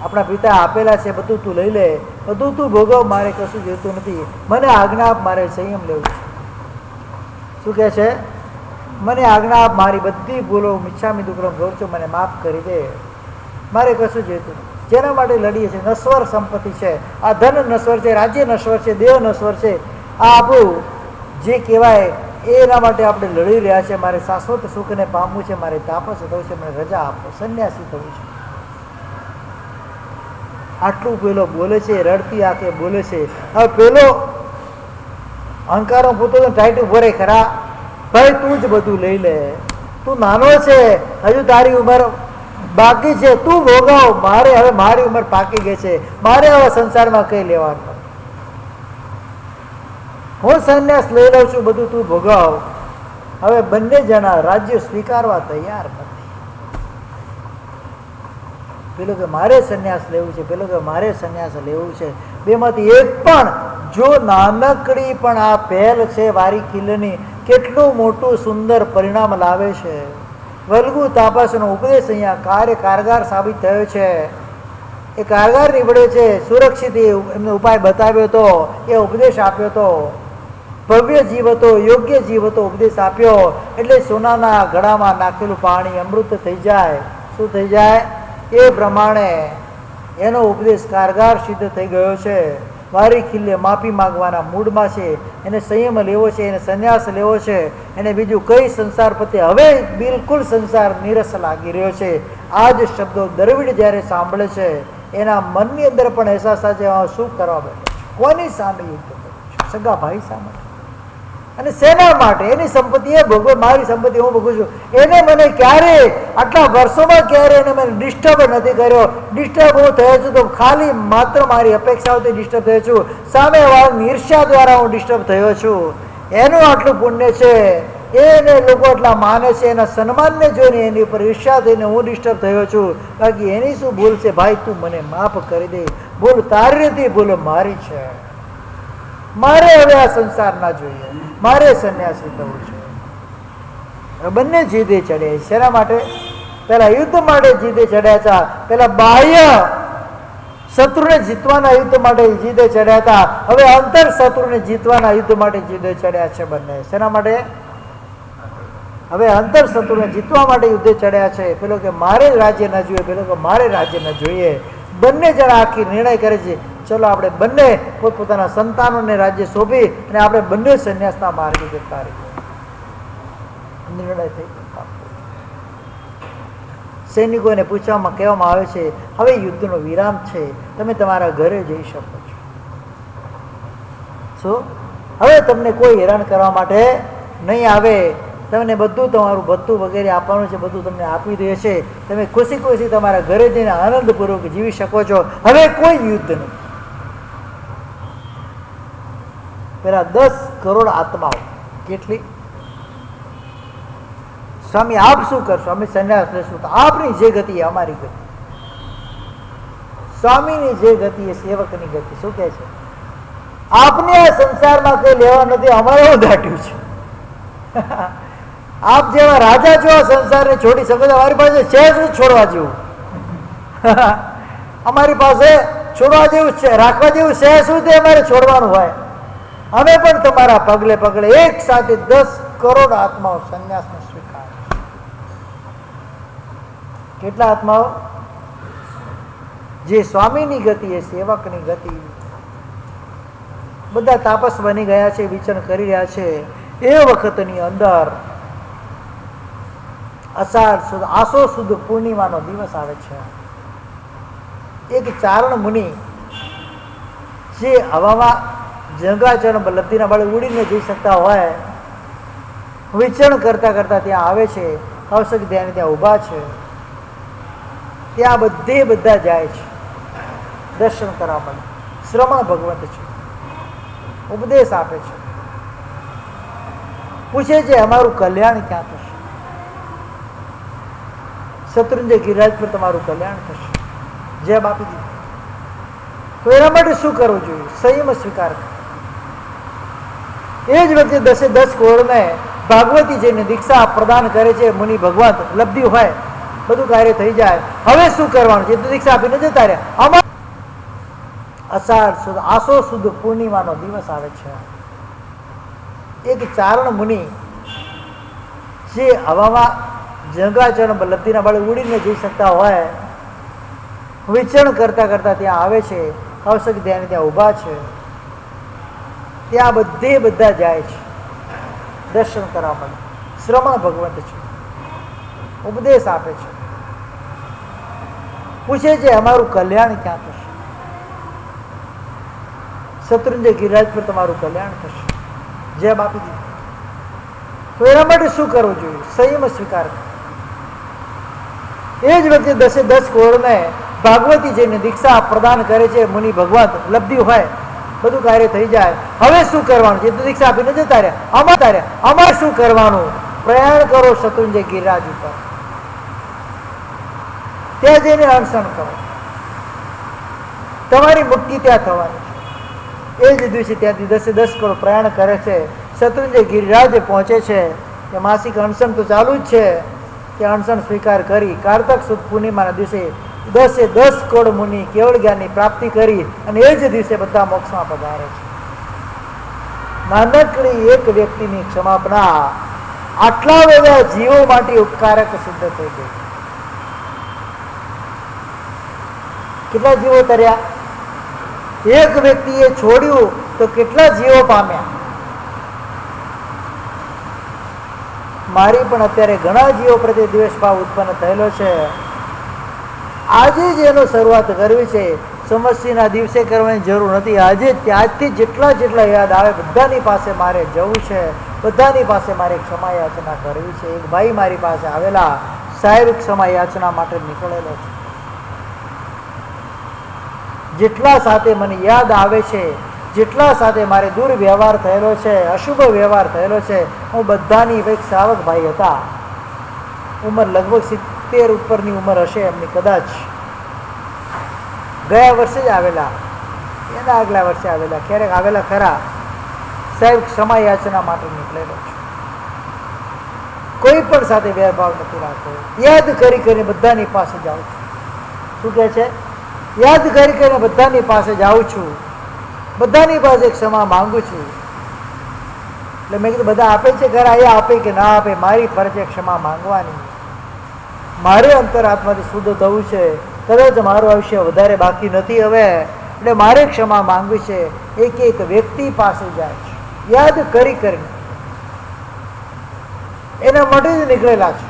આપણા પિતા આપેલા છે, બધું તું લઈ લે, બધું તું ભોગવ, મારે કશું જોઈતું નથી. મને આજ્ઞા આપ, મારે સંયમ લેવું છે. શું કહે છે? મને આજ્ઞા આપ, મારી બધી ભૂલો મિચ્છામી દુક્કડમ કરું મને માફ કરી દે, મારે કશું જોઈતું નથી. જેના માટે લડીએ છીએ, નશ્વર સંપત્તિ છે. આ ધન નશ્વર છે, રાજ્ય નશ્વર છે, દેહ નશ્વર છે. આ આપણું જે કહેવાય એના માટે આપણે લડી રહ્યા છે. મારે શાશ્વત સુખને પામવું છે, મારે તાપસ થવું છે, મને રજા આપો, સંન્યાસી થવું છે. આટલું પેલો બોલે છે, રડતી આંખે બોલે છે. હવે પેલો અહંકારો પોતો ટાઈટ ઉભો રહે ખરા. ભાઈ તું જ બધું લઈ લે, તું નાનો છે, હજુ તારી ઉંમર બાકી છે, તું ભોગવ. મારે હવે મારી ઉંમર પાકી ગઈ છે, મારે હવે સંસારમાં કઈ લેવાનું. હું સંન્યાસ લઈ લઉં છું, બધું તું ભોગવ. હવે બંને જણા રાજ્ય સ્વીકારવા તૈયાર નથી. પેલો કે મારે સંન્યાસ લેવું છે, પેલો કે મારે સંન્યાસ લેવું છે. બેમાંથી એક પણ જો નાનકડી પણ આ પહેલ છે વારી કિલ્લેની, કેટલું મોટું સુંદર પરિણામ લાવે છે. વલ્ગુ તાપસનો ઉપદેશ અહીંયા કારગર સાબિત થયો છે. એ કારગર નીવડ્યો છે. સુરક્ષિત એમને ઉપાય બતાવ્યો હતો, એ ઉપદેશ આપ્યો હતો. ભવ્ય જીવ હતો, યોગ્ય જીવ હતો, ઉપદેશ આપ્યો એટલે સોનાના ઘડામાં નાખેલું પાણી અમૃત થઈ જાય. શું થઈ જાય? એ પ્રમાણે એનો ઉપદેશ કારગર સિદ્ધ થઈ ગયો છે. વારી ખિલ્લે માફી માગવાના મૂડમાં છે, એને સંયમ લેવો છે, એને સંન્યાસ લેવો છે, એને બીજું કઈ સંસાર પ્રત્યે હવે બિલકુલ સંસાર નીરસ લાગી રહ્યો છે. આ જ શબ્દો દ્રવિડ જ્યારે સાંભળે છે એના મનની અંદર પણ અહેસાસ થાય છે, શું કરવા બેઠો, કોની સામે યુદ્ધ કર્યું છે? સગા ભાઈ સામે, અને શેના માટે? એની સંપત્તિ એ ભોગવે, મારી સંપત્તિ હું ભોગવું છું. એને મને ક્યારે આટલા વર્ષોમાં ક્યારે એને મને ડિસ્ટર્બ નથી કર્યો. ડિસ્ટર્બ હું થયો છું તો ખાલી માત્ર મારી અપેક્ષાઓથી ડિસ્ટર્બ થયો છું. સામે વાળાની ઈર્ષ્યા દ્વારા હું ડિસ્ટર્બ થયો છું. એનું આટલું પુણ્ય છે, એને લોકો એટલા માને છે, એના સન્માનને જોઈને એની ઉપર ઈર્ષ્યા થઈને હું ડિસ્ટર્બ થયો છું. બાકી એની શું ભૂલ છે? ભાઈ તું મને માફ કરી દે. ભૂલ તારી નથી, ભૂલ મારી છે. મારે હવે આ સંસાર ના જોઈએ, મારે સંન્યાસી થવું છે. બંને જીદે ચડે. શેના માટે? પેલા યુદ્ધ માટે જીદે ચડ્યા હતા. પેલા બાહ્ય શત્રુને જીતવાના યુદ્ધ માટે જીદે ચડ્યા હતા. હવે અંતર શત્રુને જીતવાના યુદ્ધ માટે જીદે ચડ્યા છે બંને. શેના માટે? હવે અંતર શત્રુને જીતવા માટે યુદ્ધે ચડ્યા છે. પેલો કે મારે રાજ્ય ન જોઈએ, પેલો કે મારે રાજ્ય ન જોઈએ. બંને જણા આખી નિર્ણય કરે છે, ચલો આપણે બંને પોતપોતાના સંતાનોને રાજ્ય સોંપી અને આપણે બંને સંન્યાસના માર્ગે જતા રહીએ. નિર્ણય થઈ ગયો. સૈનિકોને પૂછવામાં કહેવામાં આવે છે, હવે યુદ્ધનો વિરામ છે, તમે તમારા ઘરે જઈ શકો છો. શું? હવે તમને કોઈ હેરાન કરવા માટે નહીં આવે. તમને બધું તમારું ભથ્થું વગેરે આપવાનું છે, બધું તમને આપી દે છે. તમે ખુશી ખુશી તમારા ઘરે જઈને આનંદપૂર્વક જીવી શકો છો. હવે કોઈ યુદ્ધ નહીં. પેલા 10 કરોડ આત્માઓ. કેટલી? સ્વામી આપ શું કરશો? અમે સંન્યાસ લેશું. તો આપની જે ગતિ એ અમારી ગતિ. સ્વામીની જે ગતિ એ સેવકની ગતિ. શું કહે છે? આપને આ સંસારમાં કઈ લેવા નથી, અમારે એવું દાટ્યું છે. આપ જેવા રાજા જો આ સંસારને છોડી શકો છો. અમારી પાસે છે શું છોડવા જેવું? અમારી પાસે છોડવા જેવું છે, રાખવા જેવું છે શું તે અમારે છોડવાનું હોય? અમે પણ તમારા પગલે પગલે એક સાથે 10 કરોડ આત્માઓ સંન્યાસને સ્વીકાર. કેટલા આત્માઓ? જે સ્વામીની ગતિ એ સેવકની ગતિ. બધા તાપસ બની ગયા છે, વિચરણ કરી રહ્યા છે. એ વખતની અંદર અષાઢ સુદ આસો સુદ પૂર્ણિમાનો દિવસ આવે છે. એક ચારણ મુનિ જે હવામાં જંગાચરણ લબ્ધીના બળે ઉડીને જઈ શકતા હોય, વિચરણ કરતા કરતા ત્યાં આવે છે. કૌશિક ધ્યાન ત્યાં ઊભા છે. ત્યાં બધા જાય છે દર્શન કરવા માટે. શ્રમણ ભગવંત છે, ઉપદેશ આપે છે, પૂછે છે અમારું કલ્યાણ ક્યાં થશે? શત્રુંજય ગિરિરાજ પર તમારું કલ્યાણ થશે. જવાબ આપી દીધો. તો એના માટે શું કરવું જોઈએ? સંયમ સ્વીકાર. એ જ વખતે 10 કરોડને ભાગવતીજીને દીક્ષા પ્રદાન કરે છે મુનિ ભગવંત. લબ્ધિ હોય, બધું કાર્ય થઈ જાય. હવે શું કરવાનું છે? દીક્ષા આપીને જતા રહ્યા. અષાઢ સુદ આસો સુદ પૂર્ણિમાનો દિવસ આવે છે. એક ચારણ મુનિ જે હવામાં જંગાચરણ લબ્ધીના બળે ઉડીને જઈ શકતા હોય, વિચરણ કરતા કરતા ત્યાં આવે છે. કૌશિક ધ્યાન ત્યાં ઊભા છે. ત્યાં બધા જાય છે દર્શન કરવા માટે. શ્રમણ ભગવંત છે, ઉપદેશ આપે છે, પૂછે છે અમારું કલ્યાણ ક્યાં થશે? શત્રુંજય ગિરિરાજ પર તમારું કલ્યાણ થશે. જવાબ આપી દીધો. તો એના માટે શું કરવું જોઈએ? સંયમ સ્વીકાર. એ જ વખતે 10 કરોડને ભાગવતીજીને દીક્ષા પ્રદાન કરે છે મુનિ ભગવંત. લબ્ધિ હોય, બધું કાર્ય થઈ જાય. હવે શું કરવાનું છે? દીક્ષા આપીને જતા રહ્યા. અમારે શું કરવાનું? પ્રયાણ કરો શત્રુંજય ગિરિરાજ ઉપર. ત્યાં જઈને અનશન કરો. તમારી મુક્તિ ત્યાં થવાની. એ જ દિવસે ત્યાંથી 10 કરોડ પ્રયાણ કરે છે. શત્રુંજય ગિરિરાજ પહોંચે છે. કે માસિક અનશન તો ચાલુ જ છે. કે અનશન સ્વીકાર કરી કારતક સુદ પૂર્ણિમાના દિવસે 10 કરોડ મુનિ કેવળ જ્ઞાનની પ્રાપ્તિ કરી અને એ જ દિવસે બધા મોક્ષમાં પધારે છે. નાનકડી એક વ્યક્તિની ક્ષમાપના આટલા બધા જીવો માટે ઉપકારક સિદ્ધ થઈ ગઈ. કેટલા જીવો તર્યા? એક વ્યક્તિએ છોડ્યું તો કેટલા જીવો પામ્યા? મારી પણ અત્યારે ઘણા જીવો પ્રત્યે દ્વેષ ભાવ ઉત્પન્ન થયેલો છે. આજે જ એનો શરૂઆત કરવી છે. સમસ્યાના દિવસે કરવાની જરૂર નથી. આજે ત્યાંથી જેટલા યાદ આવે બધાની પાસે મારે જવું છે, બધાની પાસે મારે ક્ષમા યાચના કરવી છે. એક ભાઈ મારી પાસે આવેલા, સાહેબ ક્ષમા યાચના માટે નીકળેલો છે. જેટલા સાથે મને યાદ આવે છે, જેટલા સાથે મારે દુર્વ્યવહાર થયેલો છે, અશુભ વ્યવહાર થયેલો છે, હું બધાની એક શ્રાવક ભાઈ હતા. ઉંમર લગભગ 70 ઉપરની ઉંમર હશે એમની કદાચ. ગયા વર્ષે જ આવેલા, એના આગલા વર્ષે આવેલા, ક્યારેક આવેલા ખરા. સાહેબ ક્ષમા યાચના માટે નીકળેલો છે. કોઈ પણ સાથે વેરભાવ નથી રાખતો. યાદ કરી કરીને બધાની પાસે જાઉં છું. શું કહે છે? યાદ કરી કરીને બધાની પાસે જાઉં છું, બધાની પાસે ક્ષમા માંગુ છું. એટલે મેં કીધું બધા આપે છે ખરા, એ આપે કે ના આપે, મારી ફરજ છે ક્ષમા માંગવાની. મારે અંતરાત્માથી શુદ્ધ થવું છે. કદાચ મારું આયુષ્ય વધારે બાકી નથી હવે, એટલે મારે ક્ષમા માંગવી છે. એક એક વ્યક્તિ પાસે જાય છે, યાદ કરી કરીને એના માટે જ નીકળેલા છે.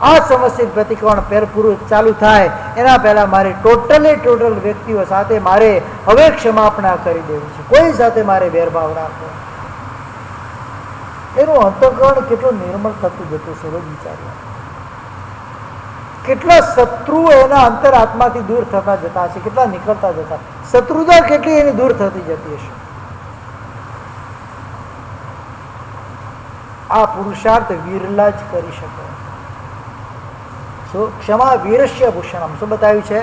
આ સમસ્યા પ્રતિક્રમણ પૂરું ચાલુ થાય એના પહેલા મારે ટોટલ વ્યક્તિઓ સાથે મારે હવે ક્ષમાપણા કરી દેવી છે. કોઈ સાથે મારે વેરભાવ રાખવો. એનું અંતઃકરણ કેટલું નિર્મળ થતું જતું છે, રોજ વિચાર્યું. કેટલા શત્રુઓ એના અંતરાત્માથી દૂર થતા જતા હશે, કેટલા નીકળતા જતા, શત્રુતા કેટલી એની દૂર થતી જતી હશે. આ પુરુષાર્થ વિરલા જ કરી શકે. ક્ષમા વીરસ્ય ભૂષણમ. શું બતાવ્યું છે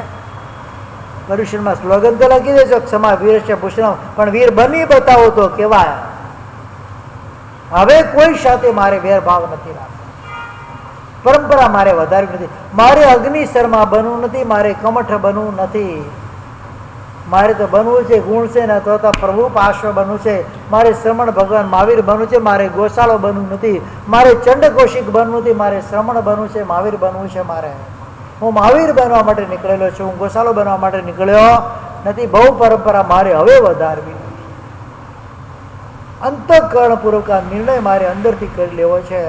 પર્યુષણમાં? સ્લોગન તો લખી દેજો, ક્ષમા વીરસ્ય ભૂષણમ, પણ વીર બની બતાવો તો કેવાય. હવે કોઈ સાથે મારે વેરભાવ નથી રાખવો. પરંપરા મારે વધારવી નથી. મારે અગ્નિશર્મા બનવું નથી, મારે કમઠ બનવું નથી. મારે તો બનવું છે ગુણ છે ને, તો પ્રભુ પાર્શ્વ બનવું છે. મારે શ્રમણ ભગવાન મહાવીર બનવું છે. મારે ગોશાળો બનવું નથી, મારે ચંડકોશિક બનવું નથી. મારે શ્રમણ બનવું છે, મહાવીર બનવું છે. મારે હું મહાવીર બનવા માટે નીકળેલો છું, હું ગોશાળો બનવા માટે નીકળ્યો નથી. બહુ પરંપરા મારે હવે વધારવી. અંતઃકરણપૂર્વક આ નિર્ણય મારે અંદરથી કરી લેવો છે.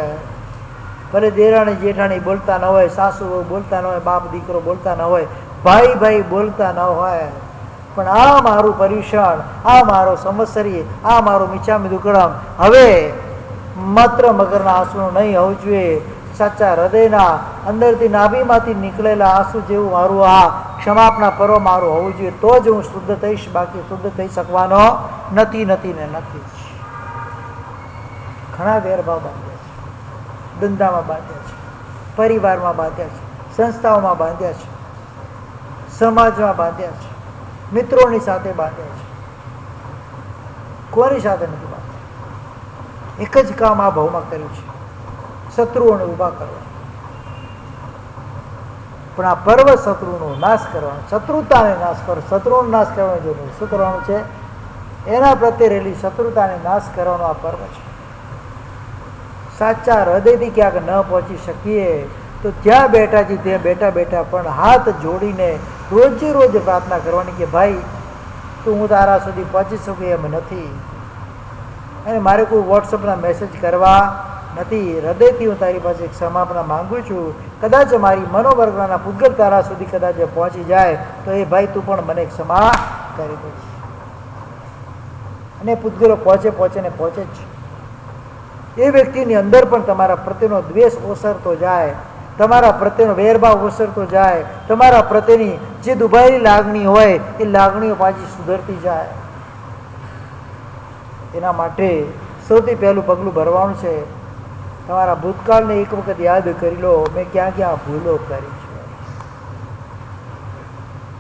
ભલે દેરાણી જેઠાણી બોલતા ન હોય, સાસુ બોલતા ન હોય, બાપ દીકરો બોલતા ન હોય, ભાઈ બોલતા ન હોય, પણ આ મારું પર્યુષણ, આ મારો સંવત્સરી, આ મારો મિચ્છામિ દુક્કડમ હવે માત્ર મગરના આંસુનું નહીં હોવું જોઈએ. સાચા હૃદયના અંદરથી નાભીમાંથી નીકળેલા આંસુ જેવું મારું આ ક્ષમાપના પર્વ મારું હોવું જોઈએ. તો જ હું શુદ્ધ થઈશ, બાકી શુદ્ધ થઈ શકવાનો નથી. ઘણા વેરભાવ બાંધ્યા છે, ધંધામાં બાંધ્યા છે, પરિવારમાં બાંધ્યા છે, સંસ્થાઓમાં બાંધ્યા છે, સમાજમાં બાંધ્યા છે, મિત્રોની સાથે બાંધ્યા છે. કોની સાથે નથી બાંધ્યા? એક જ કામ આ ભાવમાં કર્યું છે, શત્રુઓને ઊભા કરવા. પણ આ પર્વ શત્રુનો નાશ કરવાનો, શત્રુતાને નાશ કરો. શત્રુનો નાશ કરવાનો જરૂર. શું કરવાનું છે? એના પ્રત્યે રહેલી શત્રુતાને નાશ કરવાનો આ પર્વ છે. સાચા હૃદયથી ક્યાંક ન પહોંચી શકીએ તો જ્યાં બેઠા છીએ ત્યાં બેઠા પણ હાથ જોડીને રોજે રોજ પ્રાર્થના કરવાની કે ભાઈ તું હું તારા સુધી પહોંચી શકું એમ નથી, અને મારે કોઈ વોટ્સઅપના મેસેજ કરવા નથી. હૃદયથી હું તારી પાસે ક્ષમાપણા માંગુ છું. કદાચ મારી મનોવર્ગના પૂતગલ તારા સુધી કદાચ પહોંચી જાય તો એ ભાઈ તું પણ મને ક્ષમા કરી દે. અને પૂતગલો પહોંચે જ. એ વ્યક્તિની અંદર પણ તમારા પ્રત્યેનો દ્વેષ ઓસરતો જાય, તમારા પ્રત્યેનો વેરભાવ ઓસરતો જાય, તમારા પ્રત્યેની જે દુભાયેલી લાગણી હોય એ લાગણીઓ પાછી સુધરતી જાય. એના માટે સૌથી પહેલું પગલું ભરવાનું છે. તમારા ભૂતકાળને એક વખત યાદ કરી લો, મેં ક્યાં ક્યાં ભૂલો કરી છે.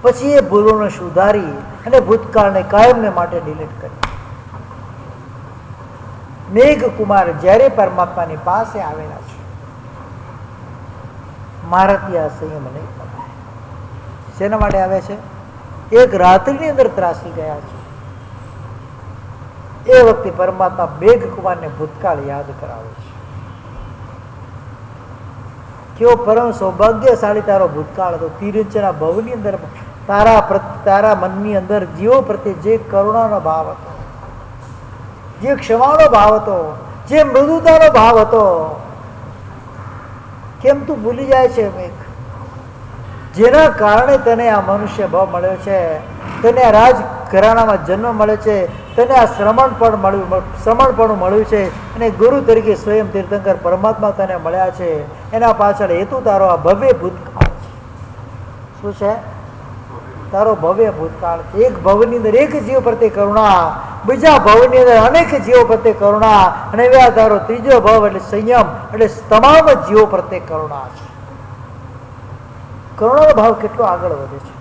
પછી એ ભૂલોને સુધારી અને ભૂતકાળને કાયમને માટે ડિલીટ કરી. મેઘકુમાર જ્યારે પરમાત્માની પાસે આવેલા છે, મારાથી આ સંયમ નહીં પકડાય. શેના માટે આવે છે? એક રાત્રિની અંદર ત્રાસી ગયા છે. એ વખતે પરમાત્મા મેઘકુમારને ભૂતકાળ યાદ કરાવે છે. કેવો પરમ સૌભાગ્યશાળી તારો ભૂતકાળ હતો. તિરુચના ભવની અંદર તારા મનની અંદર જીવો પ્રત્યે જે કરુણાનો ભાવ હતો, જે ક્ષમાનો ભાવ હતો, જે મૃદુતાનો ભાવ હતો, કેમ તું ભૂલી જાય છે? મેઘ જેના કારણે તને આ મનુષ્ય ભાવ મળ્યો છે, તને આ રાજઘરાણામાં જન્મ મળ્યો છે, તને આ શ્રમણપણું મળ્યું છે, અને ગુરુ તરીકે સ્વયં તીર્થંકર પરમાત્મા તને મળ્યા છે. એના પાછળ હેતુ તારો આ ભવ્ય ભૂતકાળ છે. શું છે? તારો ભવ્ય ભૂતકાળ છે. એક ભવની અંદર એક જીવ પ્રત્યે કરુણા, બીજા ભવની અંદર અનેક જીવો પ્રત્યે કરુણા, અને એવા તારો ત્રીજો ભવ એટલે સંયમ, એટલે તમામ જીવો પ્રત્યે કરુણા છે. કરુણાનો ભાવ કેટલો આગળ વધે છે.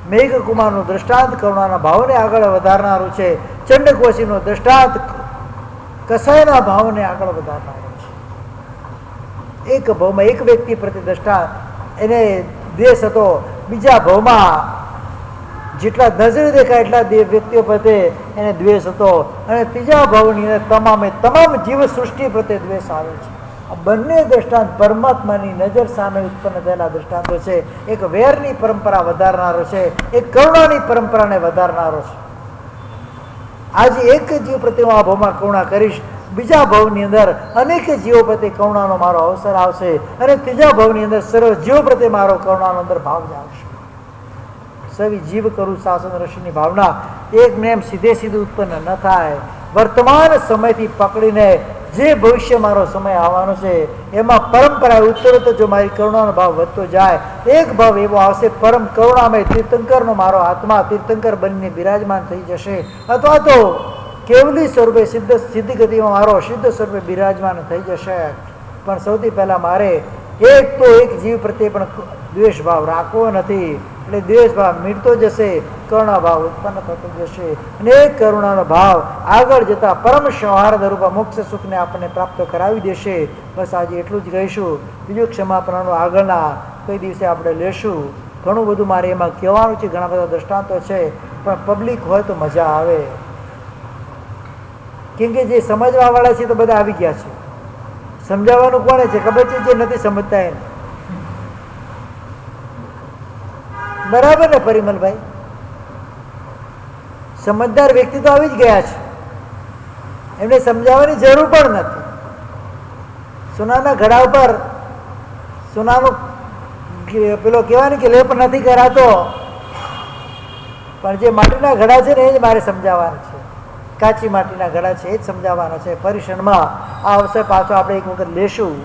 મેઘકુમારનું દ્રષ્ટાંત કરુણાના ભાવને આગળ વધારનારું છે. ચંડકોશીનું દ્રષ્ટાંત કસાયના ભાવને આગળ વધારનારું છે. એક ભાવમાં એક વ્યક્તિ પ્રત્યે દ્રષ્ટાંત એને દ્વેષ હતો, બીજા ભાવમાં જેટલા નજરે દેખાય એટલા વ્યક્તિઓ પ્રત્યે એને દ્વેષ હતો, અને ત્રીજા ભાવની અંદર તમામ જીવ સૃષ્ટિ પ્રત્યે દ્વેષ આવે છે. આ બંને દ્રષ્ટાંત પરમાત્માની નજર સામે ઉત્પન્ન થયેલા દ્રષ્ટાંતો છે. એક વેરની પરંપરા વધારનારો છે, એક કરુણાની પરંપરાને વધારનારો છે. આજે એક જીવ પ્રત્યે હું આ ભાવમાં કરુણા કરીશ, બીજા ભાવની અંદર અનેક જીવો પ્રત્યે કરુણાનો મારો અવસર આવશે, અને ત્રીજા ભાવની અંદર સર્વ જીવો પ્રત્યે મારો કરુણાનો અંદર ભાવ જ આવશે. સવી જીવ કરું શાસન ઋષિની ભાવના એકને એમ સીધું ઉત્પન્ન ન થાય. વર્તમાન સમયથી પકડીને જે ભવિષ્ય મારો સમય આવવાનો છે એમાં પરંપરા ઉત્તરોત્તર જો મારી કરુણાનો ભાવ વધતો જાય, એક ભાવ એવો આવશે પરમ કરુણામય તીર્થંકરનો મારો આત્મા તીર્થંકર બનીને બિરાજમાન થઈ જશે, અથવા તો કેવલી સ્વરૂપે સિદ્ધ ગતિમાં મારો સિદ્ધ સ્વરૂપે બિરાજમાન થઈ જશે. પણ સૌથી પહેલાં મારે એક જીવ પ્રત્યે પણ દ્વેષ ભાવ રાખવો નથી. એટલે દ્વેષ ભાવ મીટતો જશે, કરુણા ભાવ ઉત્પન્ન થતો જશે, અને એ કરુણાનો ભાવ આગળ જતા પરમ સૌહાર્દ રૂપ મોક્ષ સુખને આપણને પ્રાપ્ત કરાવી દેશે. બસ આજે એટલું જ કહીશું. બીજું ક્ષમાપણાનું આગળના કઈ દિવસે આપણે લેશું. ઘણું બધું મારે એમાં કહેવાનું છે, ઘણા બધા દ્રષ્ટાંતો છે, પણ પબ્લિક હોય તો મજા આવે. કેમ કે જે સમજવા વાળા છે તો બધા આવી ગયા છે. સમજાવવાનું કોને છે ખબર છે? જે નથી સમજતા એને. બરાબર ને પરિમલભાઈ? સમજદાર વ્યક્તિ તો આવી જ ગયા છે, એમને સમજાવવાની જરૂર પણ નથી. સોનાના ઘડા ઉપર સોનાનો પેલો કહેવાય કે લેપ નથી કરાતો, પણ જે માટીના ઘડા છે ને એ જ મારે સમજાવવાના છે. કાચી માટીના ઘડા છે એ જ સમજાવવાના છે. પરિક્ષણમાં આ અવસર પાછો આપણે એક વખત લેશું.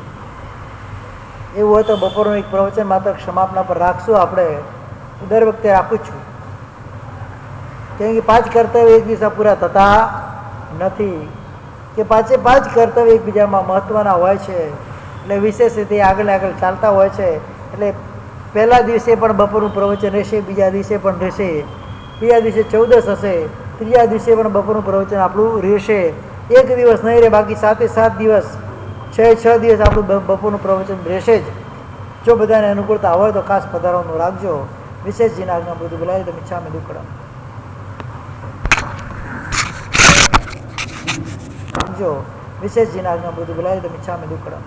એવું હોય તો બપોરનું એક પ્રવચન માત્ર ક્ષમાપના પર રાખશું. આપણે દર વખતે રાખું છું, કેમ કે 5 કર્તવ્ય એક દિવસ પૂરા થતા નથી, કે 5 કર્તવ્ય એકબીજામાં મહત્વના હોય છે, એટલે વિશેષ રીતે આગળ ચાલતા હોય છે. એટલે પહેલા દિવસે પણ બપોરનું પ્રવચન રહેશે, બીજા દિવસે પણ રહેશે, બીજા દિવસે 14 હશે, ત્રીજા દિવસે પણ બપોરનું પ્રવચન આપણું રહેશે. એક દિવસ નહીં રહે, બાકી 7 દિવસ 6 દિવસ આપણું બપોરનું પ્રવચન રહેશે જ. જો બધાને અનુકૂળતા હોય તો ખાસ પધારવાનું રાખજો. વિશેષજીના આજ્ઞા બધું બોલાવી તો ઈચ્છા મેં દુકડમ જો વિશેષજીના આજ્ઞા બધું બોલાવી તો ઈચ્છા મેં દુકડમ